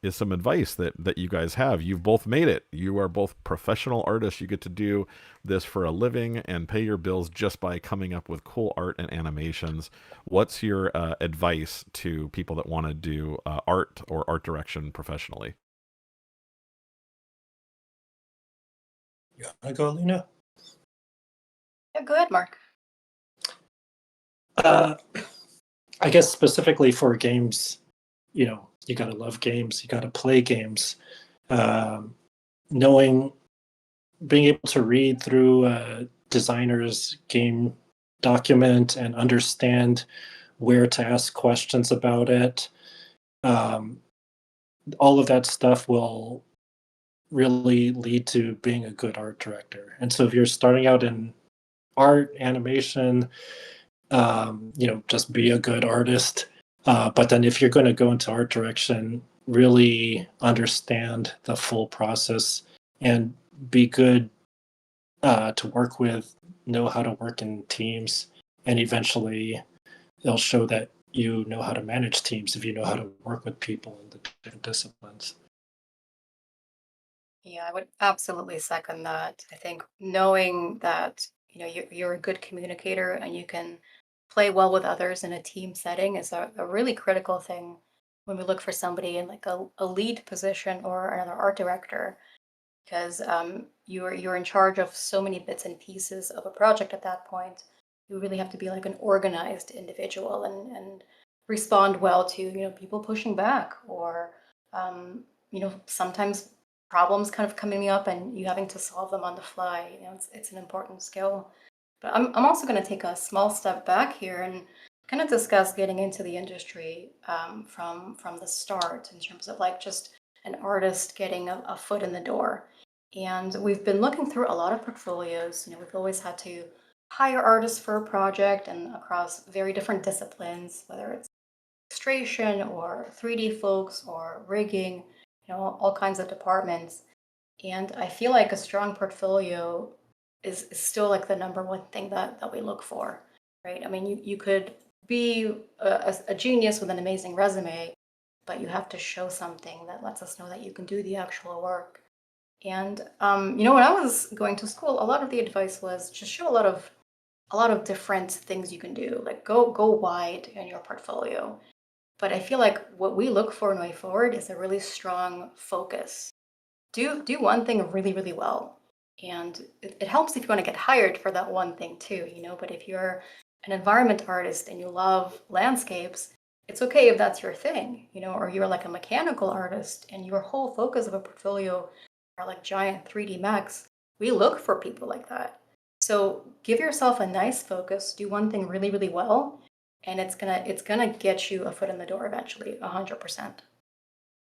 is some advice that you guys have? You've both made it. You are both professional artists. You get to do this for a living and pay your bills just by coming up with cool art and animations. What's your advice to people that want to do art or art direction professionally? yeah, I go Elina. Yeah, go ahead, Mark. Uh, I guess specifically for games, you gotta love games, you gotta play games. Um, knowing, being able to read through a designer's game document and understand where to ask questions about it. Um, all of that stuff will really lead to being a good art director. And so if you're starting out in art, animation, just be a good artist. But then if you're going to go into art direction, really understand the full process and be good to work with, know how to work in teams, and eventually they'll show that you know how to manage teams if you know how to work with people in the different disciplines. Yeah, I would absolutely second that. I think knowing that you're a good communicator and you can play well with others in a team setting is a really critical thing when we look for somebody in like a lead position or another art director, because you're in charge of so many bits and pieces of a project at that point. You really have to be like an organized individual and respond well to people pushing back or sometimes problems kind of coming up and you having to solve them on the fly. It's an important skill. But I'm also going to take a small step back here and kind of discuss getting into the industry from the start in terms of like just an artist getting a foot in the door. And we've been looking through a lot of portfolios. We've always had to hire artists for a project and across very different disciplines, whether it's illustration or 3D folks or rigging, all kinds of departments. And I feel like a strong portfolio is still like the number one thing that we look for, right? I mean, you could be a genius with an amazing resume, but you have to show something that lets us know that you can do the actual work. And when I was going to school, a lot of the advice was just show a lot of different things you can do. Like go wide in your portfolio. But I feel like what we look for in Way Forward is a really strong focus. Do one thing really, really well. And it helps if you want to get hired for that one thing too, but if you're an environment artist and you love landscapes, it's okay if that's your thing, or you're like a mechanical artist and your whole focus of a portfolio are like giant 3D mechs. We look for people like that. So give yourself a nice focus, do one thing really, really well, and it's gonna get you a foot in the door eventually, 100%.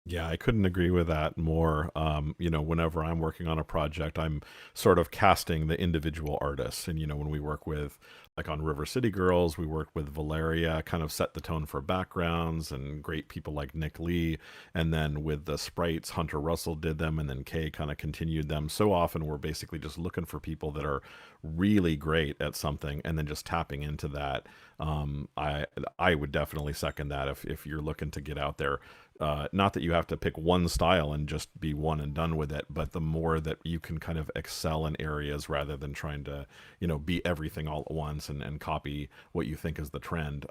Yeah, I couldn't agree with that more. Whenever I'm working on a project, I'm sort of casting the individual artists. And, when we work with, like on River City Girls, we worked with Valeria, kind of set the tone for backgrounds and great people like Nick Lee. And then with the sprites, Hunter Russell did them, and then Kay kind of continued them. So often we're basically just looking for people that are really great at something and then just tapping into that. I would definitely second that if you're looking to get out there, not that you have to pick one style and just be one and done with it, but the more that you can kind of excel in areas rather than trying to, be everything all at once and copy what you think is the trend.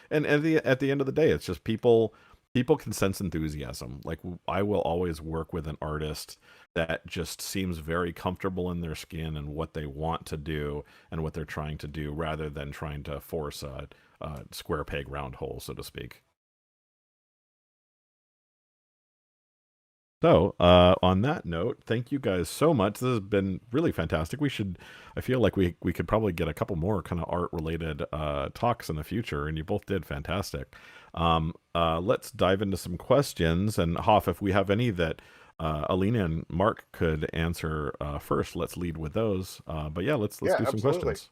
And at the end of the day, it's just people can sense enthusiasm. Like I will always work with an artist that just seems very comfortable in their skin and what they want to do and what they're trying to do rather than trying to force a square peg round hole, so to speak. So, on that note, thank you guys so much. This has been really fantastic. I feel like we could probably get a couple more kind of art related talks in the future, and you both did fantastic. Let's dive into some questions. And Hoff, if we have any that Elina and Marc could answer first, let's lead with those. But yeah, let's Yeah, do some absolutely. questions.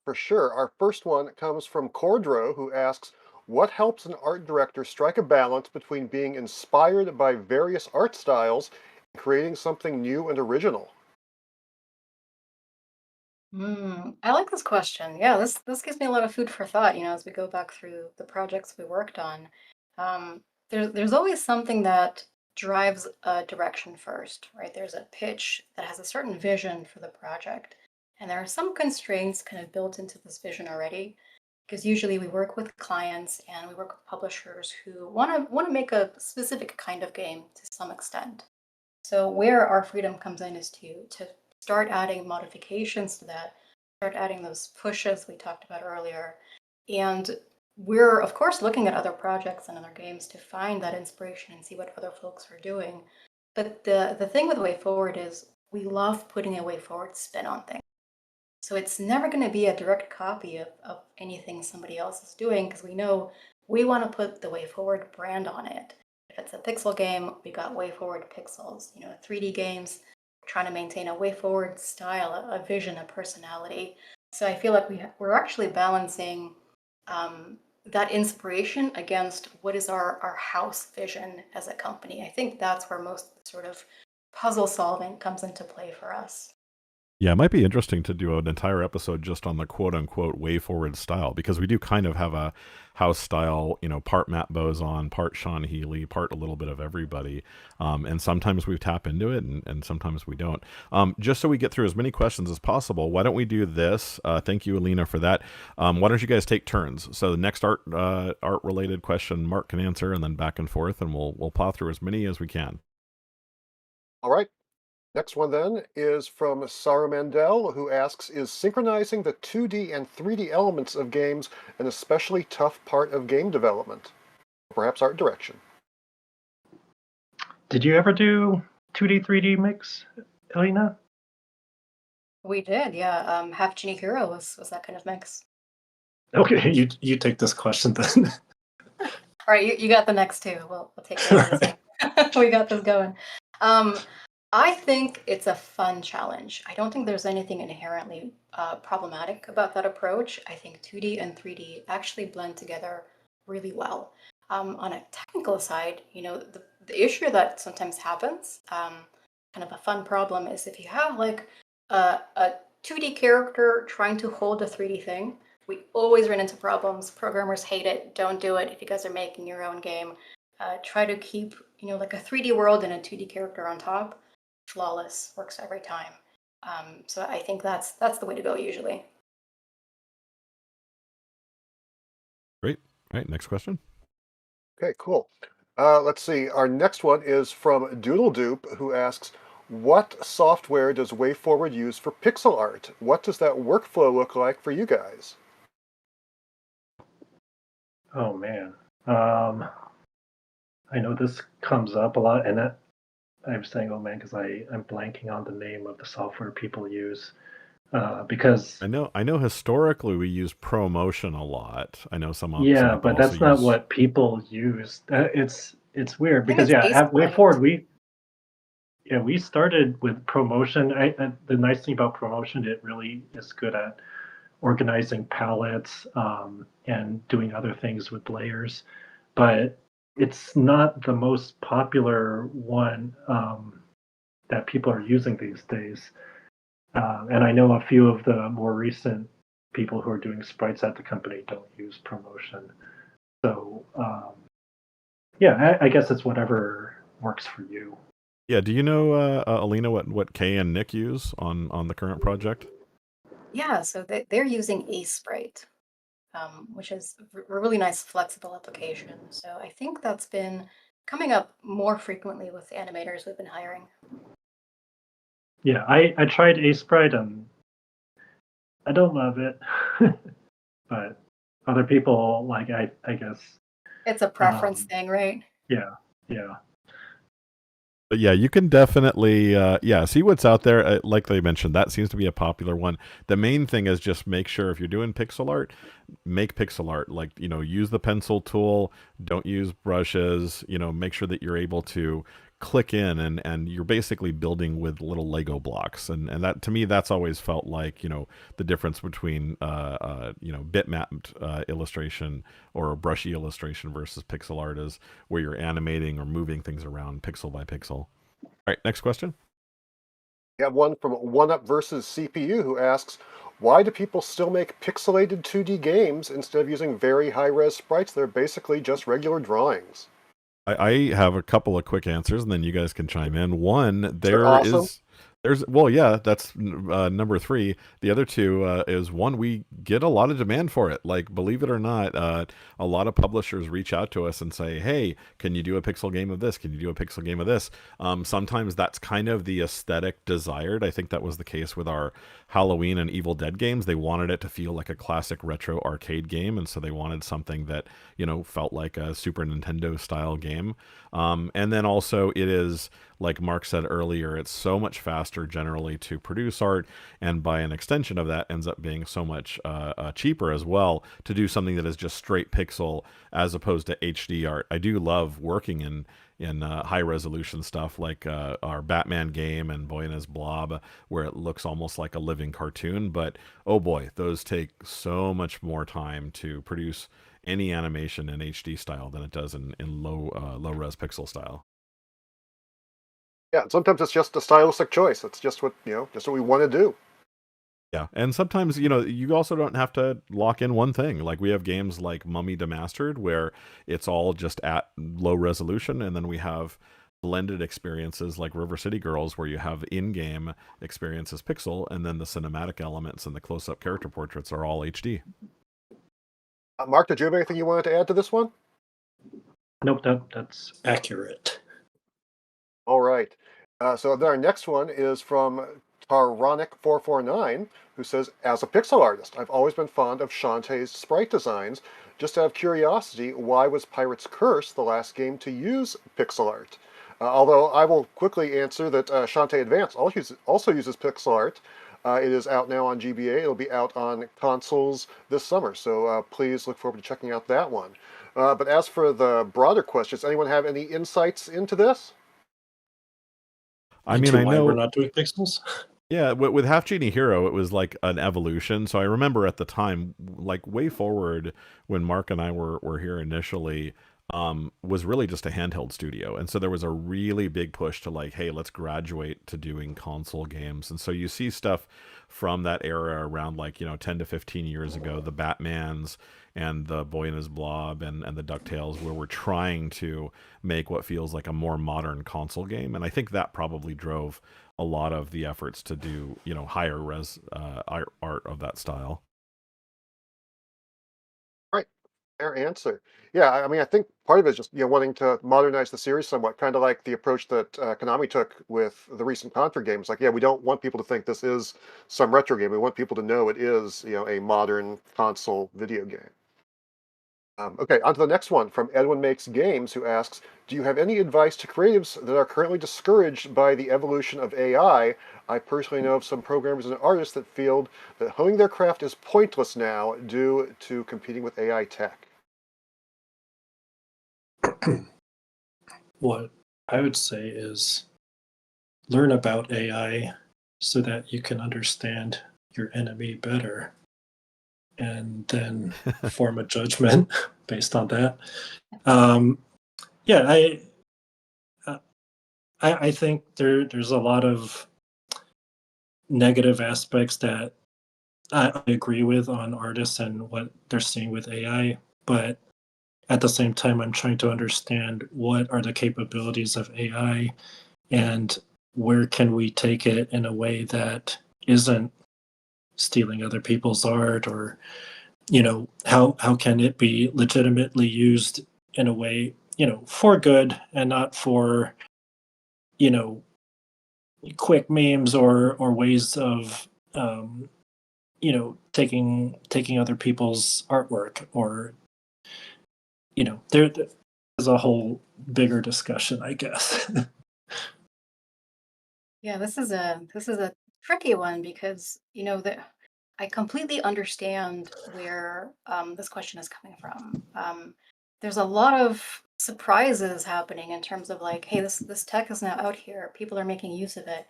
For sure. Our first one comes from Cordro, who asks, what helps an art director strike a balance between being inspired by various art styles and creating something new and original? I like this question. Yeah, this gives me a lot of food for thought, as we go back through the projects we worked on. There's always something that drives a direction first, right? There's a pitch that has a certain vision for the project, and there are some constraints kind of built into this vision already, because usually we work with clients and we work with publishers who want to make a specific kind of game to some extent. So where our freedom comes in is to start adding modifications to that, start adding those pushes we talked about earlier. And we're of course looking at other projects and other games to find that inspiration and see what other folks are doing. But the thing with Way Forward is we love putting a Way Forward spin on things. So it's never going to be a direct copy of anything somebody else is doing because we know we want to put the Way Forward brand on it. If it's a pixel game, we got Way Forward pixels. 3D games, trying to maintain a Way Forward style, a vision, a personality. So I feel like we're actually balancing that inspiration against what is our house vision as a company. I think that's where most sort of puzzle solving comes into play for us. Yeah, it might be interesting to do an entire episode just on the quote unquote way forward style, because we do kind of have a house style, part Matt Bozon, part Sean Healy, part a little bit of everybody. And sometimes we tap into it and sometimes we don't. Just so we get through as many questions as possible, why don't we do this? Thank you, Elina, for that. Why don't you guys take turns? So the next art related question Mark can answer, and then back and forth, and we'll plow through as many as we can. All right. Next one then is from Sarah Mandel, who asks, is synchronizing the 2D and 3D elements of games an especially tough part of game development? Perhaps art direction. Did you ever do 2D, 3D mix, Elina? We did, yeah. Half Genie Hero was that kind of mix. Okay, you take this question then. All right, you got the next two. We'll take this. We got this going. I think it's a fun challenge. I don't think there's anything inherently problematic about that approach. I think 2D and 3D actually blend together really well. On a technical side, the issue that sometimes happens, kind of a fun problem, is if you have like a 2D character trying to hold a 3D thing, we always run into problems. Programmers hate it. Don't do it if you guys are making your own game. Try to keep, like a 3D world and a 2D character on top. Flawless, works every time. So I think that's the way to go usually. Great. All right, next question. Okay, cool. Let's see. Our next one is from Doodledoop, who asks, what software does WayForward use for pixel art? What does that workflow look like for you guys? Oh man, I know this comes up a lot, and I'm saying, oh man, because I'm blanking on the name of the software people use. Because I know historically we use ProMotion a lot. I know some yeah, people but that's also not use... what people use. It's weird I think because it's at Baselight. WayForward we started with ProMotion. The nice thing about ProMotion, it really is good at organizing palettes and doing other things with layers, but it's not the most popular one that people are using these days. And I know a few of the more recent people who are doing sprites at the company don't use ProMotion. So yeah, I guess it's whatever works for you. Yeah, do you know, Elina, what Kay and Nick use on the current project? Yeah, so they're using Sprite, which is a really nice flexible application. So I think that's been coming up more frequently with animators we've been hiring. Yeah, I tried Sprite and I don't love it, but other people like I guess It's a preference thing, right? yeah. But yeah, you can definitely see what's out there. Like they mentioned, that seems to be a popular one. The main thing is just make sure if you're doing pixel art, make pixel art. Like, use the pencil tool, don't use brushes, make sure that you're able to click in and you're basically building with little Lego blocks. And that, to me, that's always felt like, the difference between, bitmapped illustration or a brushy illustration versus pixel art is where you're animating or moving things around pixel by pixel. All right, next question. We have one from OneUp versus CPU who asks, why do people still make pixelated 2D games instead of using very high-res sprites? They're basically just regular drawings. I have a couple of quick answers, and then you guys can chime in. One, Awesome. That's number 3. The other two is one, we get a lot of demand for it. Like, believe it or not, a lot of publishers reach out to us and say, hey, can you do a pixel game of this? Can you do a pixel game of this? Sometimes that's kind of the aesthetic desired. I think that was the case with our Halloween and Evil Dead games. They wanted it to feel like a classic retro arcade game, and so they wanted something that, felt like a Super Nintendo style game. And then also it is, like Mark said earlier, it's so much faster generally to produce art, and by an extension of that ends up being so much cheaper as well to do something that is just straight pixel as opposed to HD art. I do love working in high resolution stuff like our Batman game and Boy and His Blob, where it looks almost like a living cartoon. But oh boy, those take so much more time to produce any animation in HD style than it does in low res pixel style. Yeah, sometimes it's just a stylistic choice. It's just what we want to do. Yeah, and sometimes, you also don't have to lock in one thing. Like we have games like Mummy Demastered where it's all just at low resolution, and then we have blended experiences like River City Girls where you have in-game experiences pixel, and then the cinematic elements and the close-up character portraits are all HD. Mark, did you have anything you wanted to add to this one? Nope, that's Accurate. All right. So then our next one is from Taronic449, who says, as a pixel artist, I've always been fond of Shantae's sprite designs. Just out of curiosity, why was Pirate's Curse the last game to use pixel art? Although I will quickly answer that Shantae Advance also uses pixel art. It is out now on GBA. It'll be out on consoles this summer, so please look forward to checking out that one. But as for the broader questions, anyone have any insights into this? I mean, Into I why we're know. not doing pixels. Yeah, with Half Genie Hero, it was like an evolution. So I remember at the time, like WayForward, when Mark and I were here initially, was really just a handheld studio. And so there was a really big push to like, hey, let's graduate to doing console games. And so you see stuff from that era around like, 10 to 15 years ago, the Batmans and the Boy and His Blob and the DuckTales, where we're trying to make what feels like a more modern console game. And I think that probably drove a lot of the efforts to do higher res art of that style. Right. Fair answer. Yeah, I mean, I think part of it is just wanting to modernize the series somewhat, kind of like the approach that Konami took with the recent Contra games. Like, yeah, we don't want people to think this is some retro game. We want people to know it is a modern console video game. Okay, on to the next one from Edwin Makes Games, who asks, do you have any advice to creatives that are currently discouraged by the evolution of AI? I personally know of some programmers and artists that feel that honing their craft is pointless now due to competing with AI tech. What I would say is learn about AI so that you can understand your enemy better and then form a judgment based on that. Yeah, uh, I think there's a lot of negative aspects that I agree with on artists and what they're seeing with AI, but at the same time, I'm trying to understand what are the capabilities of AI and where can we take it in a way that isn't stealing other people's art, or how can it be legitimately used in a way for good and not for you know quick memes or ways of taking other people's artwork, or there's a whole bigger discussion, I guess. Yeah, this is a tricky one because that I completely understand where this question is coming from. There's a lot of surprises happening in terms of like, hey, this tech is now out here. People are making use of it.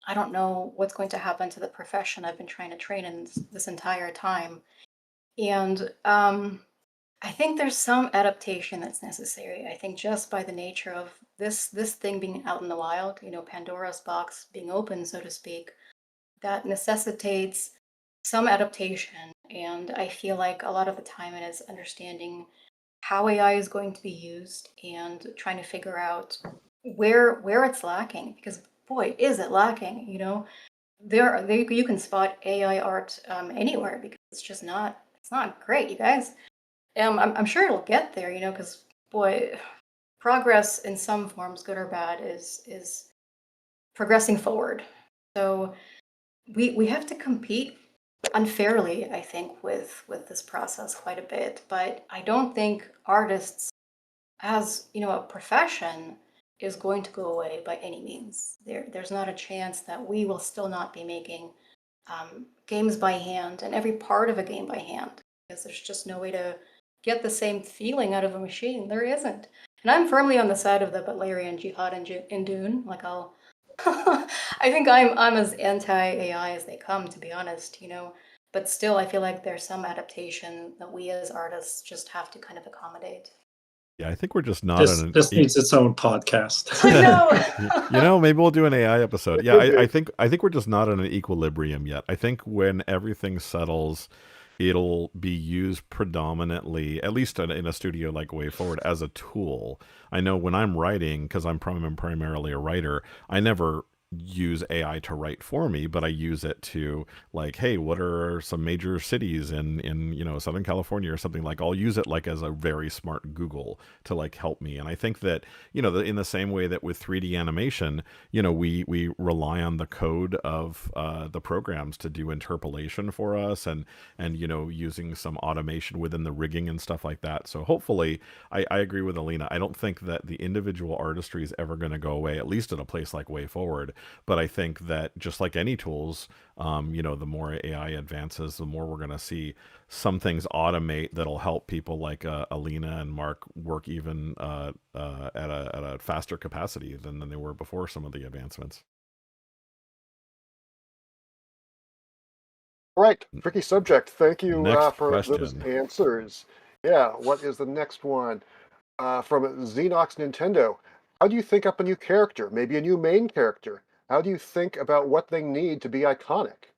I don't know what's going to happen to the profession I've been trying to train in this entire time. And I think there's some adaptation that's necessary. I think just by the nature of this thing being out in the wild, Pandora's box being open, so to speak, that necessitates some adaptation. And I feel like a lot of the time it is understanding how AI is going to be used and trying to figure out where it's lacking. Because boy, is it lacking? You can spot AI art anywhere because it's not great, you guys. I'm sure it'll get there, because boy, progress in some forms, good or bad, is progressing forward. So we have to compete unfairly, I think, with this process quite a bit. But I don't think artists, as a profession, is going to go away by any means. There's not a chance that we will still not be making games by hand and every part of a game by hand, because there's just no way to get the same feeling out of a machine. There isn't. And I'm firmly on the side of the Butlerian jihad in Dune. Like I think I'm as anti-AI as they come, to be honest. But still, I feel like there's some adaptation that we as artists just have to kind of accommodate. Yeah, I think we're just not on This an needs its own podcast. I know. maybe we'll do an AI episode. It Yeah, could I be. think we're just not in an equilibrium yet. I think when everything settles, it'll be used predominantly, at least in a studio like WayForward, as a tool. I know when I'm writing, because I'm primarily a writer, I never use AI to write for me, but I use it to, like, hey, what are some major cities in Southern California or something. Like, I'll use it like as a very smart Google to like help me. And I think that in the same way that with 3D animation, we rely on the code of the programs to do interpolation for us, and using some automation within the rigging and stuff like that. So hopefully, I agree with Elina. I don't think that the individual artistry is ever going to go away, at least at a place like WayForward. But I think that just like any tools, the more AI advances, the more we're going to see some things automate that'll help people like Elina and Marc work even at a faster capacity than they were before some of the advancements. All right, tricky subject. Thank you Next for those question. answers. Yeah, what is the next one? From Xenox Nintendo. How do you think up a new character? Maybe a new main character? How do you think about what they need to be iconic?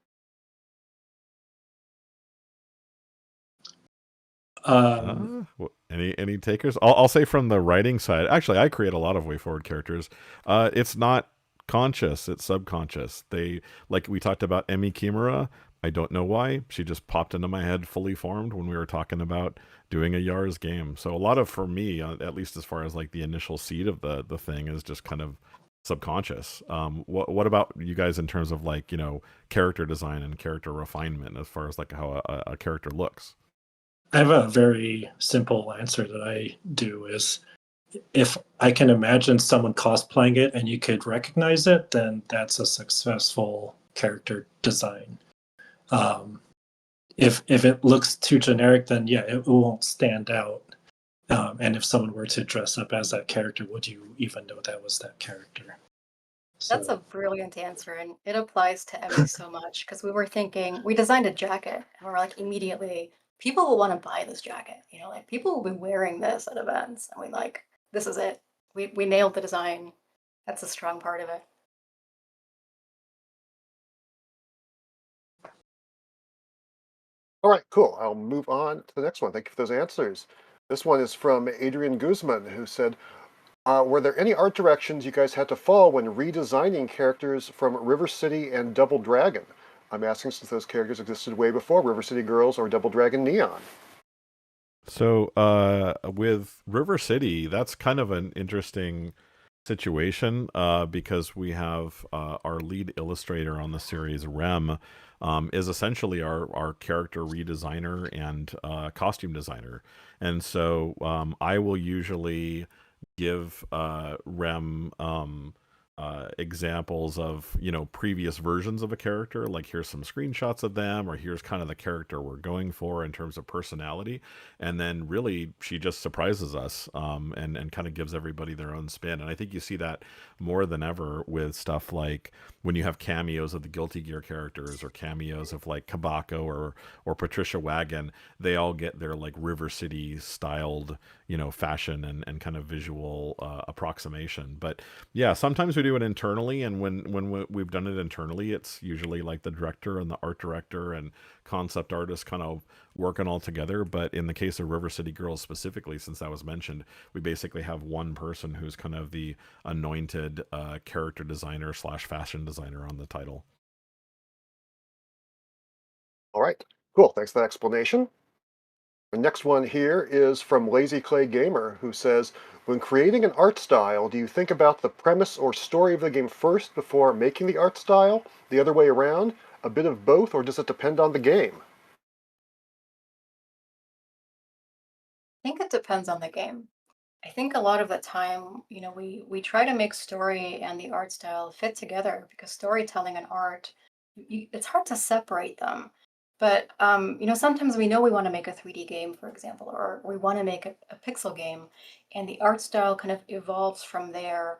Any takers? I'll say from the writing side. Actually, I create a lot of WayForward characters. It's not conscious; it's subconscious. They, like we talked about Emi Kimura. I don't know why she just popped into my head fully formed when we were talking about doing a Yars game. So a lot of, for me, at least as far as like the initial seed of the thing, is just kind of subconscious. What about you guys in terms of like character design and character refinement as far as like how a character looks? I have a very simple answer that I do is if I can imagine someone cosplaying it and you could recognize it, then that's a successful character design. If it looks too generic, then yeah, it won't stand out. And if someone were to dress up as that character, would you even know that was that character? That's a So brilliant answer, and it applies to Emmy so much because we designed a jacket, and we're like immediately, people will want to buy this jacket. Like people will be wearing this at events, and we like, this is it. We nailed the design. That's a strong part of it. All right, cool. I'll move on to the next one. Thank you for those answers. This one is from Adrian Guzman, who said, were there any art directions you guys had to follow when redesigning characters from River City and Double Dragon? I'm asking since those characters existed way before River City Girls or Double Dragon Neon. So with River City, that's kind of an interesting situation because we have our lead illustrator on the series, Rem, is essentially our character redesigner and costume designer. And so I will usually give Rem examples of previous versions of a character, like here's some screenshots of them, or here's kind of the character we're going for in terms of personality. And then really she just surprises us, and kind of gives everybody their own spin. And I think you see that more than ever with stuff like when you have cameos of the Guilty Gear characters, or cameos of like Kabako or Patricia Wagon. They all get their like River City styled fashion and kind of visual approximation. But yeah, sometimes we do it internally, and when we've done it internally, it's usually like the director and the art director and concept artist kind of working all together. But in the case of River City Girls specifically, since that was mentioned, we basically have one person who's kind of the anointed character designer / fashion designer on the title. All right, cool. Thanks for that explanation. The next one here is from Lazy Clay Gamer, who says, when creating an art style, do you think about the premise or story of the game first before making the art style? The other way around? A bit of both, or does it depend on the game? I think it depends on the game. I think a lot of the time, we try to make story and the art style fit together because storytelling and art, it's hard to separate them. But sometimes we know we want to make a 3D game, for example, or we want to make a pixel game, and the art style kind of evolves from there,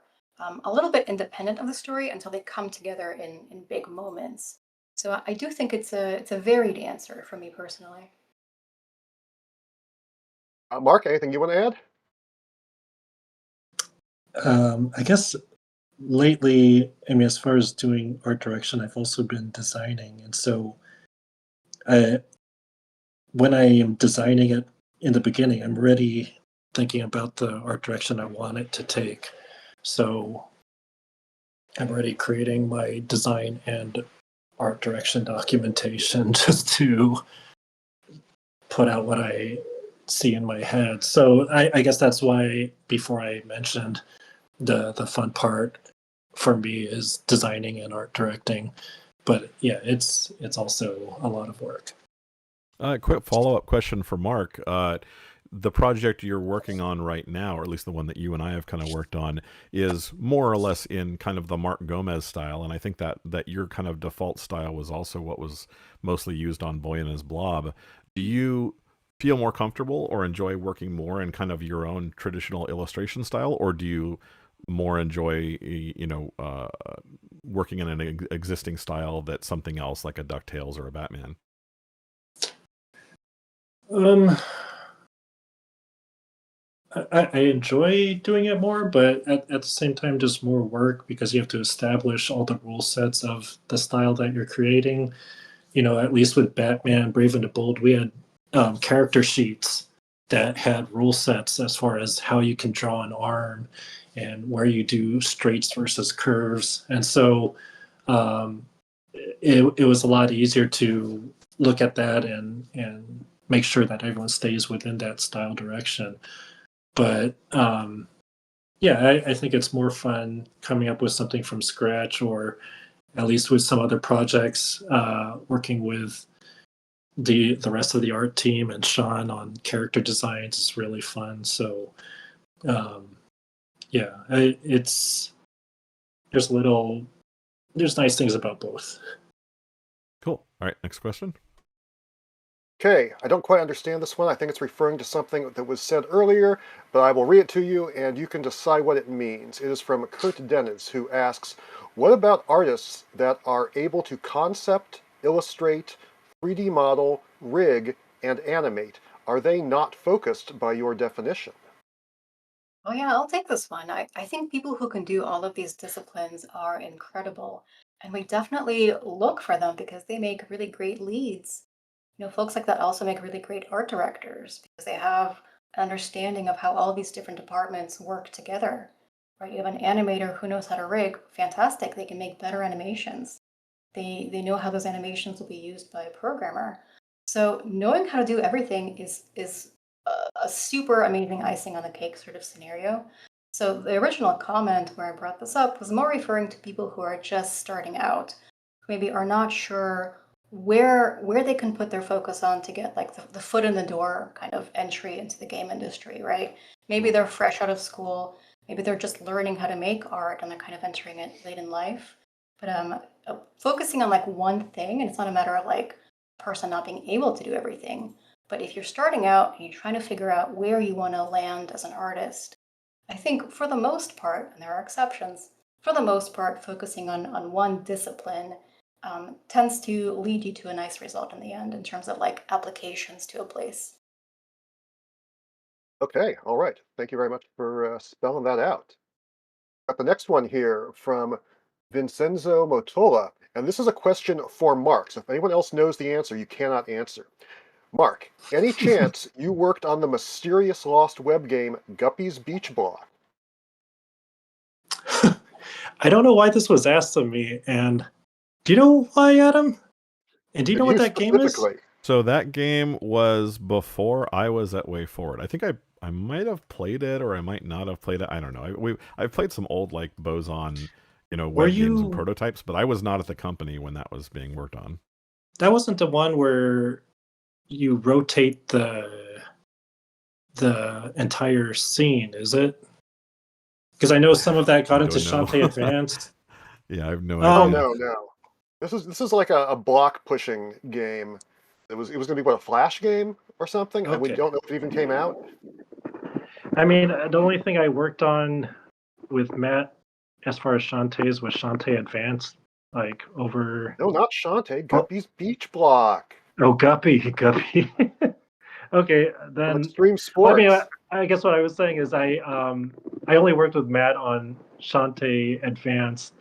a little bit independent of the story until they come together in big moments. So I do think it's a varied answer for me personally. Marc, anything you want to add? I guess lately, I mean, as far as doing art direction, I've also been designing, and so I, when I am designing it in the beginning, I'm already thinking about the art direction I want it to take. So I'm already creating my design and art direction documentation just to put out what I see in my head. So I guess that's why before I mentioned the fun part for me is designing and art directing. But yeah, it's also a lot of work. Quick follow-up question for Mark. The project you're working on right now, or at least the one that you and I have kind of worked on, is more or less in kind of the Marc Gomez style, and I think that your kind of default style was also what was mostly used on Boy and His Blob. Do you feel more comfortable or enjoy working more in kind of your own traditional illustration style, or do you more enjoy, working in an existing style that's something else like a DuckTales or a Batman? Um, I enjoy doing it more, but at the same time, just more work because you have to establish all the rule sets of the style that you're creating. At least with Batman Brave and the Bold, we had character sheets that had rule sets as far as how you can draw an arm and where you do straights versus curves. And so um, it was a lot easier to look at that and make sure that everyone stays within that style direction. But yeah, I think it's more fun coming up with something from scratch, or at least with some other projects, working with the rest of the art team and Sean on character designs is really fun. So yeah, it's there's nice things about both. Cool. All right, next question. Okay, I don't quite understand this one. I think it's referring to something that was said earlier, but I will read it to you and you can decide what it means. It is from Kurt Dennis, who asks, what about artists that are able to concept, illustrate, 3D model, rig, and animate? Are they not focused by your definition? Oh yeah, I'll take this one. I think people who can do all of these disciplines are incredible. And we definitely look for them because they make really great leads. Folks like that also make really great art directors because they have an understanding of how all these different departments work together. Right? You have an animator who knows how to rig, fantastic. They can make better animations. They know how those animations will be used by a programmer. So knowing how to do everything is a super amazing icing on the cake sort of scenario. So the original comment where I brought this up was more referring to people who are just starting out, who maybe are not sure where they can put their focus on to get like the foot in the door kind of entry into the game industry, right? Maybe they're fresh out of school, maybe they're just learning how to make art and they're kind of entering it late in life. But focusing on like one thing, and it's not a matter of like a person not being able to do everything, but if you're starting out and you're trying to figure out where you want to land as an artist, I think for the most part, and there are exceptions, for the most part, focusing on one discipline tends to lead you to a nice result in the end in terms of like applications to a place. Okay, all right. Thank you very much for spelling that out. Got the next one here from Vincenzo Motola, and this is a question for Mark. So if anyone else knows the answer, you cannot answer. Mark, any chance you worked on the mysterious lost web game Guppy's Beach Block? I don't know why this was asked of me, and do you know why, Adam? And do you know what You that game is? specifically. So that game was before I was at WayForward. I think I might have played it, or I might not have played it. I don't know. I've played some old like Boson, Were web games and you? prototypes, but I was not at the company when that was being worked on. That wasn't the one where you rotate the entire scene, is it? Because I know some of that got I into don't know. Shantae Advanced. Yeah, I have no Oh idea. no. This is like a block pushing game. It was gonna be what, a flash game or something, and we Okay. don't know if it even came out. I mean, the only thing I worked on with Matt as far as Shantae's was Shantae Advanced, like over. No, not Shantae. Oh, Guppy's Beach Block. oh, Guppy. Okay, From then. Extreme Well, I mean, Sports. I guess what I was saying is I only worked with Matt on Shantae Advanced.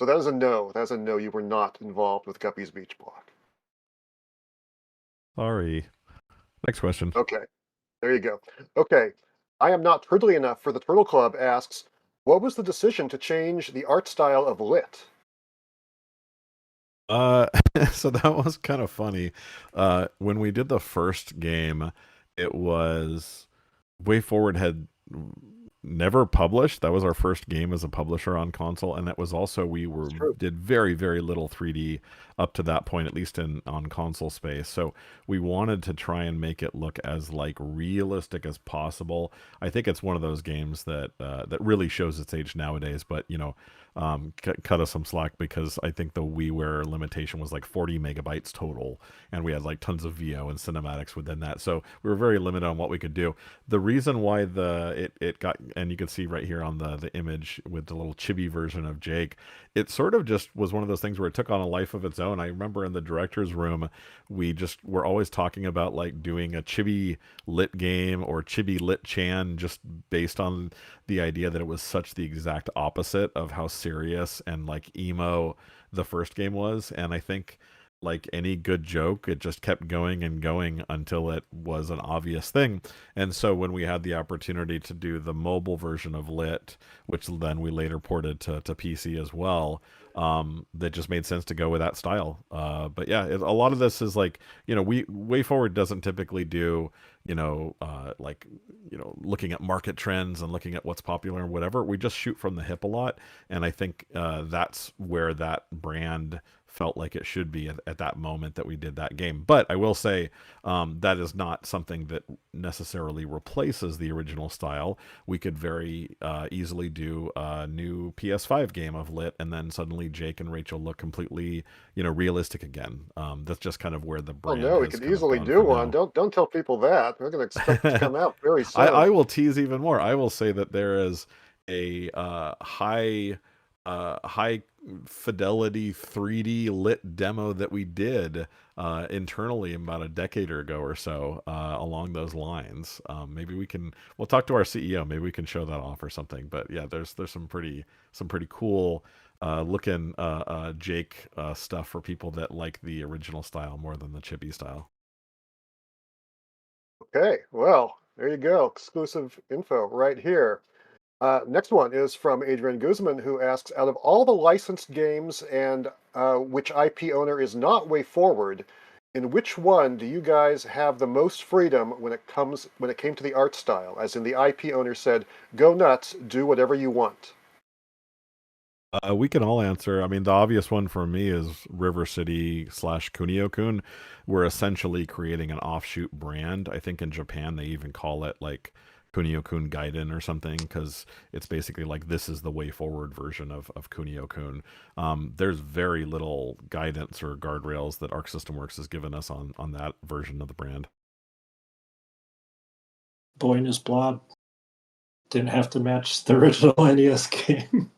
So that is a no. That is a no. You were not involved with Guppy's Beach Block. Sorry. Next question. Okay, there you go. Okay, I am not turtly enough for the Turtle Club asks, what was the decision to change the art style of Lit? So that was kind of funny. When we did the first game, it was WayForward had never published. That was our first game as a publisher on console, and that was also did very, very little 3D up to that point, at least on console space. So we wanted to try and make it look as like realistic as possible. I think it's one of those games that that really shows its age nowadays. But cut us some slack, because I think the WiiWare limitation was like 40 megabytes total, and we had like tons of VO and cinematics within that. So we were very limited on what we could do. The reason why it got, and you can see right here on the image with the little chibi version of Jake, it sort of just was one of those things where it took on a life of its own. I remember in the director's room, we just were always talking about like doing a chibi lit game or chibi lit chan, just based on the idea that it was such the exact opposite of how serious and like emo the first game was. And I think, like any good joke, it just kept going and going until it was an obvious thing. And so when we had the opportunity to do the mobile version of Lit, which then we later ported to PC as well, that just made sense to go with that style. But yeah, a lot of this is like, WayForward doesn't typically do, looking at market trends and looking at what's popular and whatever. We just shoot from the hip a lot. And I think that's where that brand felt like it should be at that moment that we did that game. But I will say that is not something that necessarily replaces the original style. We could very easily do a new PS5 game of Lit, and then suddenly Jake and Rachel look completely, realistic again. That's just kind of where the brand. Oh no, we could easily do one. Don't tell people that. They're going to expect it to come out very soon. I will tease even more. I will say that there is a high fidelity 3D lit demo that we did internally about a decade ago or so, along those lines. Maybe we'll talk to our CEO. Maybe we can show that off or something. But yeah, there's some pretty cool looking Jake stuff for people that like the original style more than the chibi style. Okay, well, there you go. Exclusive info right here. Next one is from Adrian Guzman, who asks, out of all the licensed games and which IP owner is not WayForward, in which one do you guys have the most freedom when it came to the art style? As in the IP owner said, go nuts, do whatever you want. We can all answer. I mean, the obvious one for me is River City / Kunio-kun. We're essentially creating an offshoot brand. I think in Japan they even call it like Kunio-kun Gaiden or something, because it's basically like, this is the WayForward version of Kunio-kun. There's very little guidance or guardrails that Arc System Works has given us on that version of the brand. Boy and his Blob didn't have to match the original NES game.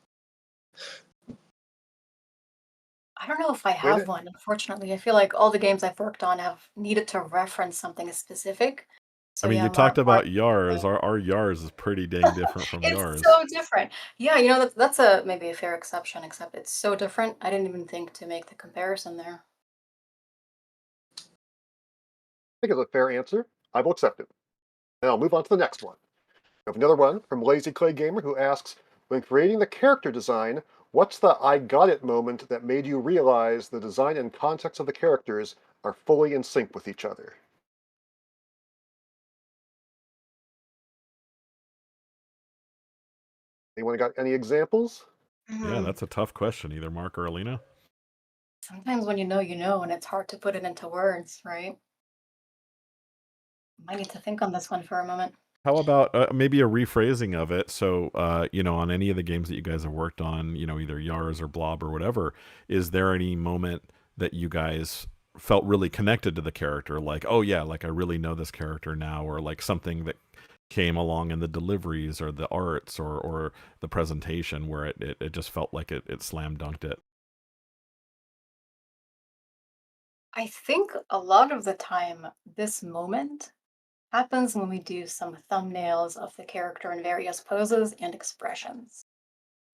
I don't know if I have one, unfortunately. I feel like all the games I've worked on have needed to reference something specific. So I mean, yeah, you talked Mark, about Yars. Our Yars is pretty dang different from Yars. it's so different. Yeah, that's maybe a fair exception, except it's so different. I didn't even think to make the comparison there. I think it's a fair answer. I will accept it. And I'll move on to the next one. We have another one from Lazy Clay Gamer, who asks, when creating the character design, what's the I got it moment that made you realize the design and context of the characters are fully in sync with each other? Anyone got any examples? Yeah, that's a tough question. Either Marc or Elina. Sometimes when you know, and it's hard to put it into words, right? Might need to think on this one for a moment. How about maybe a rephrasing of it? So, on any of the games that you guys have worked on, either Yars or Blob or whatever, is there any moment that you guys felt really connected to the character? Like, oh yeah, like I really know this character now, or like something that came along in the deliveries or the arts or the presentation where it just felt like it slam dunked it. I think a lot of the time, this moment happens when we do some thumbnails of the character in various poses and expressions.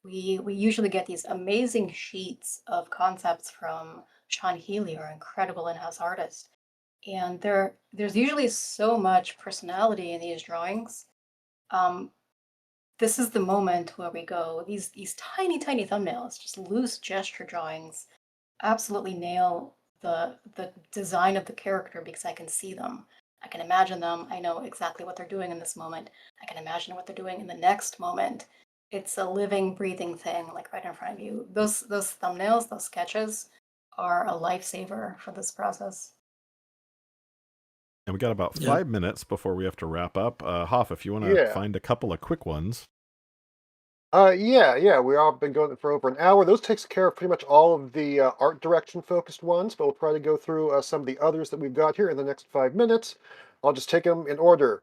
We usually get these amazing sheets of concepts from Sean Healy, our incredible in-house artist. And there's usually so much personality in these drawings. Um, this is the moment where we go, these tiny, tiny thumbnails, just loose gesture drawings, absolutely nail the design of the character because I can see them. I can imagine them. I know exactly what they're doing in this moment. I can imagine what they're doing in the next moment. It's a living, breathing thing, like right in front of you. Those thumbnails, those sketches, are a lifesaver for this process. And we got about Yeah. 5 minutes before we have to wrap up. Hoff, if you want to Yeah. find a couple of quick ones. Yeah. We all been going for over an hour. Those takes care of pretty much all of the art direction focused ones, but we'll try to go through some of the others that we've got here in the next 5 minutes. I'll just take them in order.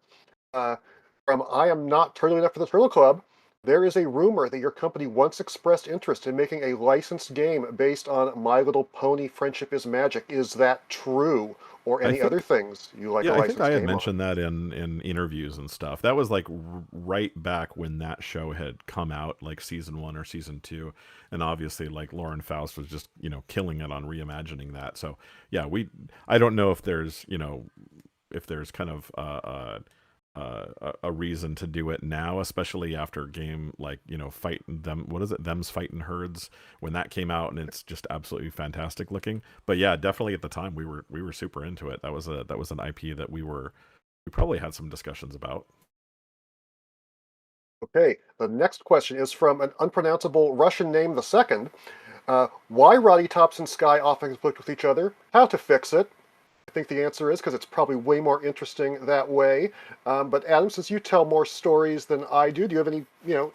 Uh, from I Am Not Turtle Enough for the Turtle Club, there is a rumor that your company once expressed interest in making a licensed game based on My Little Pony Friendship is Magic. Is that true? Or I any other think, things you like a yeah, I think I licensed had game on? mentioned that in interviews and stuff. That was like right back when that show had come out, like season 1 or season 2, and obviously like Lauren Faust was just killing it on reimagining that. So yeah, I don't know if there's if there's kind of a reason to do it now, especially after a game like fighting them. What is it? Them's Fighting Herds, when that came out, and it's just absolutely fantastic looking. But yeah, definitely at the time we were super into it. That was an IP that we probably had some discussions about. Okay, the next question is from an unpronounceable Russian name the second. Why Roddy Tops and Sky often conflict with each other? How to fix it? I think the answer is because it's probably way more interesting that way. But Adam, since you tell more stories than I do you have any,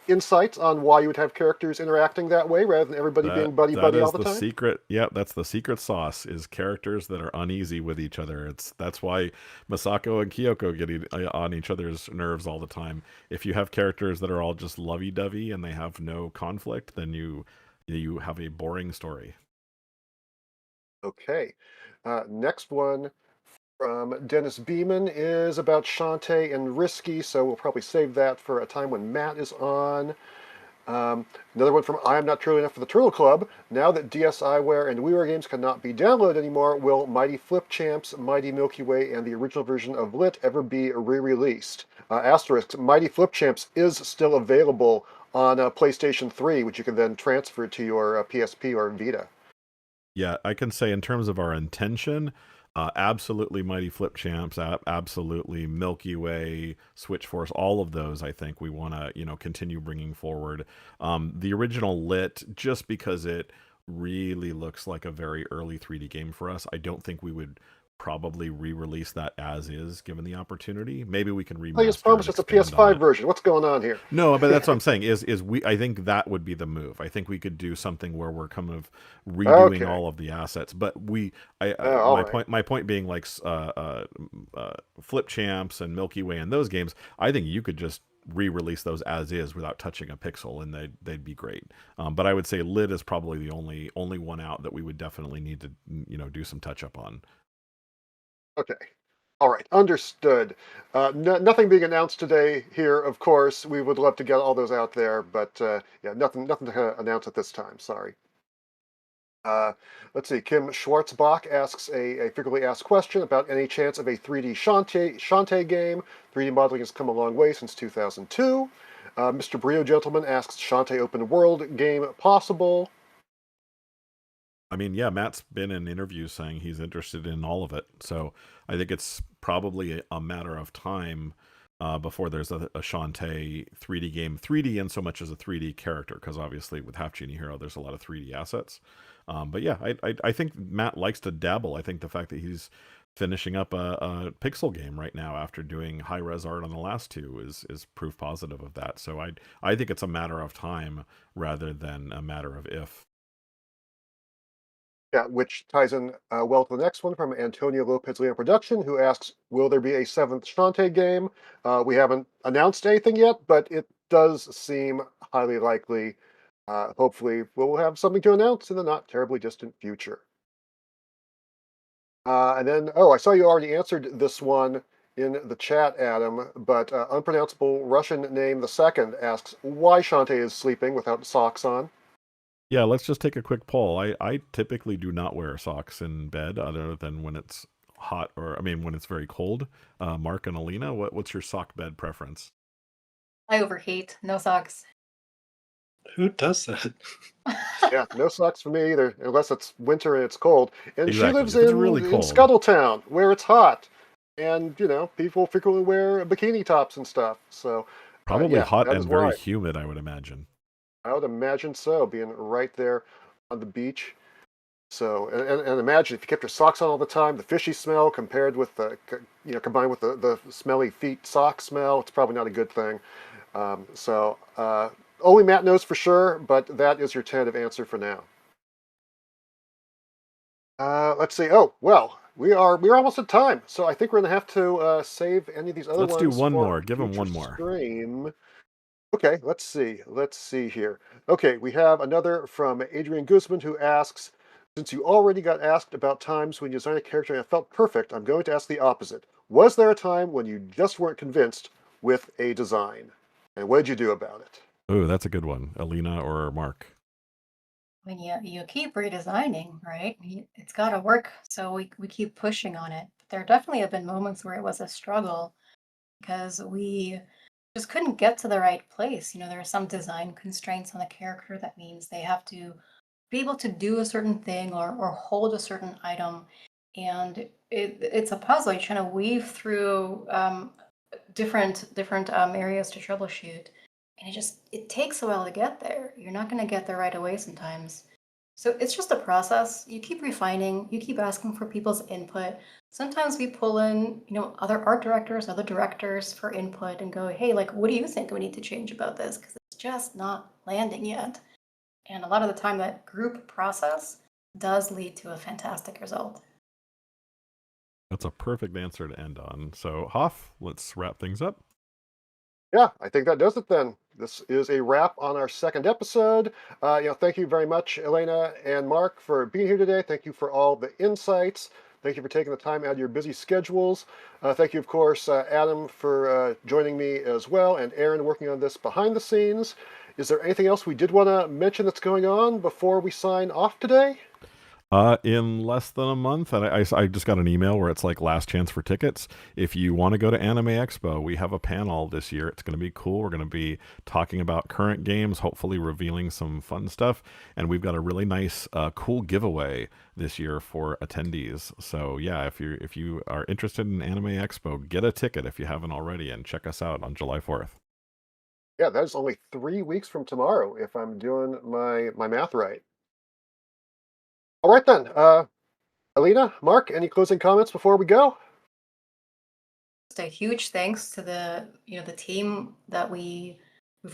insights on why you would have characters interacting that way rather than everybody being buddy That buddy all is the the time? secret. Yeah, that's the secret sauce, is characters that are uneasy with each other. That's why Masako and Kyoko get on each other's nerves all the time. If you have characters that are all just lovey-dovey and they have no conflict, then you have a boring story. Okay. Next one from Dennis Beeman is about Shantae and Risky, so we'll probably save that for a time when Matt is on. Another one from I Am Not Truly Enough for the Turtle Club. Now that DSiWare and WiiWare games cannot be downloaded anymore, will Mighty Flip Champs, Mighty Milky Way, and the original version of Lit ever be re-released? Asterisk, Mighty Flip Champs is still available on PlayStation 3, which you can then transfer to your PSP or Vita. Yeah, I can say in terms of our intention, absolutely Mighty Flip Champs, absolutely Milky Way, Switch Force, all of those. I think we want to continue bringing forward. The original Lit, just because it really looks like a very early 3D game for us. I don't think we would probably re-release that as is, given the opportunity. Maybe we can I just remaster and promised it's a expand on PS5 it. version. What's going on here? No, but that's what I'm saying. I think that would be the move. I think we could do something where we're kind of redoing Okay. all of the assets. But All right. my point being, like Flip Champs and Milky Way and those games, I think you could just re-release those as is without touching a pixel, and they'd be great. But I would say Lid is probably the only one out that we would definitely need to do some touch up on. Okay. All right. Understood. Nothing being announced today here, of course. We would love to get all those out there, but yeah, nothing to announce at this time. Sorry. Uh, let's see. Kim Schwartzbach asks a frequently asked question about any chance of a 3D Shantae game. 3D modeling has come a long way since 2002. Mr. Brio Gentleman asks, Shantae open world game possible? I mean, yeah, Matt's been in interviews saying he's interested in all of it. So I think it's probably a matter of time before there's a Shantae 3D game. 3D in so much as a 3D character, because obviously with Half Genie Hero, there's a lot of 3D assets. But yeah, I think Matt likes to dabble. I think the fact that he's finishing up a pixel game right now after doing high res art on the last two is proof positive of that. So I think it's a matter of time rather than a matter of if. Yeah, which ties in well to the next one from Antonio Lopez Leon Production, who asks, will there be a seventh Shantae game? We haven't announced anything yet, but it does seem highly likely. Hopefully, we'll have something to announce in the not terribly distant future. And then, oh, I saw you already answered this one in the chat, Adam, but unpronounceable Russian name the second asks why Shantae is sleeping without socks on. Yeah, let's just take a quick poll. I typically do not wear socks in bed other than when it's hot or, I mean, when it's very cold. Mark and Elina, what's your sock bed preference? I overheat. No socks. Who does that? Yeah, no socks for me either, unless it's winter and it's cold. And she Exactly. lives If it's really in cold. Scuttletown, where it's hot. And, people frequently wear bikini tops and stuff. So, Probably yeah, hot that is and very why. humid, I would imagine. I would imagine so, being right there on the beach. So, and imagine if you kept your socks on all the time, the fishy smell compared with combined with the smelly feet sock smell, it's probably not a good thing. Only Matt knows for sure, but that is your tentative answer for now. Let's see. Oh, well, we're almost at time, so I think we're gonna have to save any of these other Let's do ones one for more. a Give him future one more. stream. Okay, let's see. Let's see here. Okay, we have another from Adrian Guzman who asks, since you already got asked about times when you designed a character and it felt perfect, I'm going to ask the opposite. Was there a time when you just weren't convinced with a design? And what did you do about it? Oh, that's a good one. Elina or Mark? When you keep redesigning, right? It's got to work, so we keep pushing on it. But there definitely have been moments where it was a struggle because we just couldn't get to the right place. There are some design constraints on the character that means they have to be able to do a certain thing or hold a certain item. And it's a puzzle. You're trying to weave through different areas to troubleshoot. And it takes a while to get there. You're not going to get there right away sometimes. So it's just a process. You keep refining, you keep asking for people's input. Sometimes we pull in, other art directors, other directors for input and go, hey, like, what do you think we need to change about this? Because it's just not landing yet. And a lot of the time, that group process does lead to a fantastic result. That's a perfect answer to end on. So, Hoff, let's wrap things up. Yeah, I think that does it then. This is a wrap on our second episode. Thank you very much, Elena and Mark, for being here today. Thank you for all the insights. Thank you for taking the time out of your busy schedules. Thank you, of course, Adam, for joining me as well, and Aaron working on this behind the scenes. Is there anything else we did want to mention that's going on before we sign off today? In less than a month, and I just got an email where it's like last chance for tickets. If you want to go to Anime Expo, we have a panel this year. It's going to be cool. We're going to be talking about current games, hopefully revealing some fun stuff, and we've got a really nice, cool giveaway this year for attendees. So yeah, if you are interested in Anime Expo, get a ticket if you haven't already, and check us out on July 4th. Yeah, that is only 3 weeks from tomorrow, if I'm doing my math right. All right then. Elina, Mark, any closing comments before we go? Just a huge thanks to the team that we've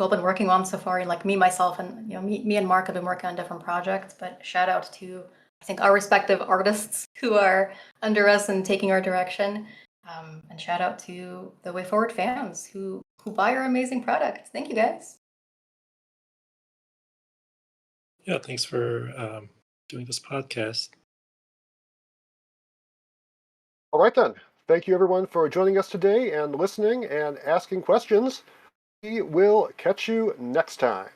all been working on so far. Like me, myself, and me and Mark have been working on different projects. But shout out to, I think, our respective artists who are under us and taking our direction. And shout out to the WayForward fans who buy our amazing products. Thank you, guys. Yeah, thanks for doing this podcast. All right then. Thank you everyone for joining us today and listening and asking questions. We will catch you next time.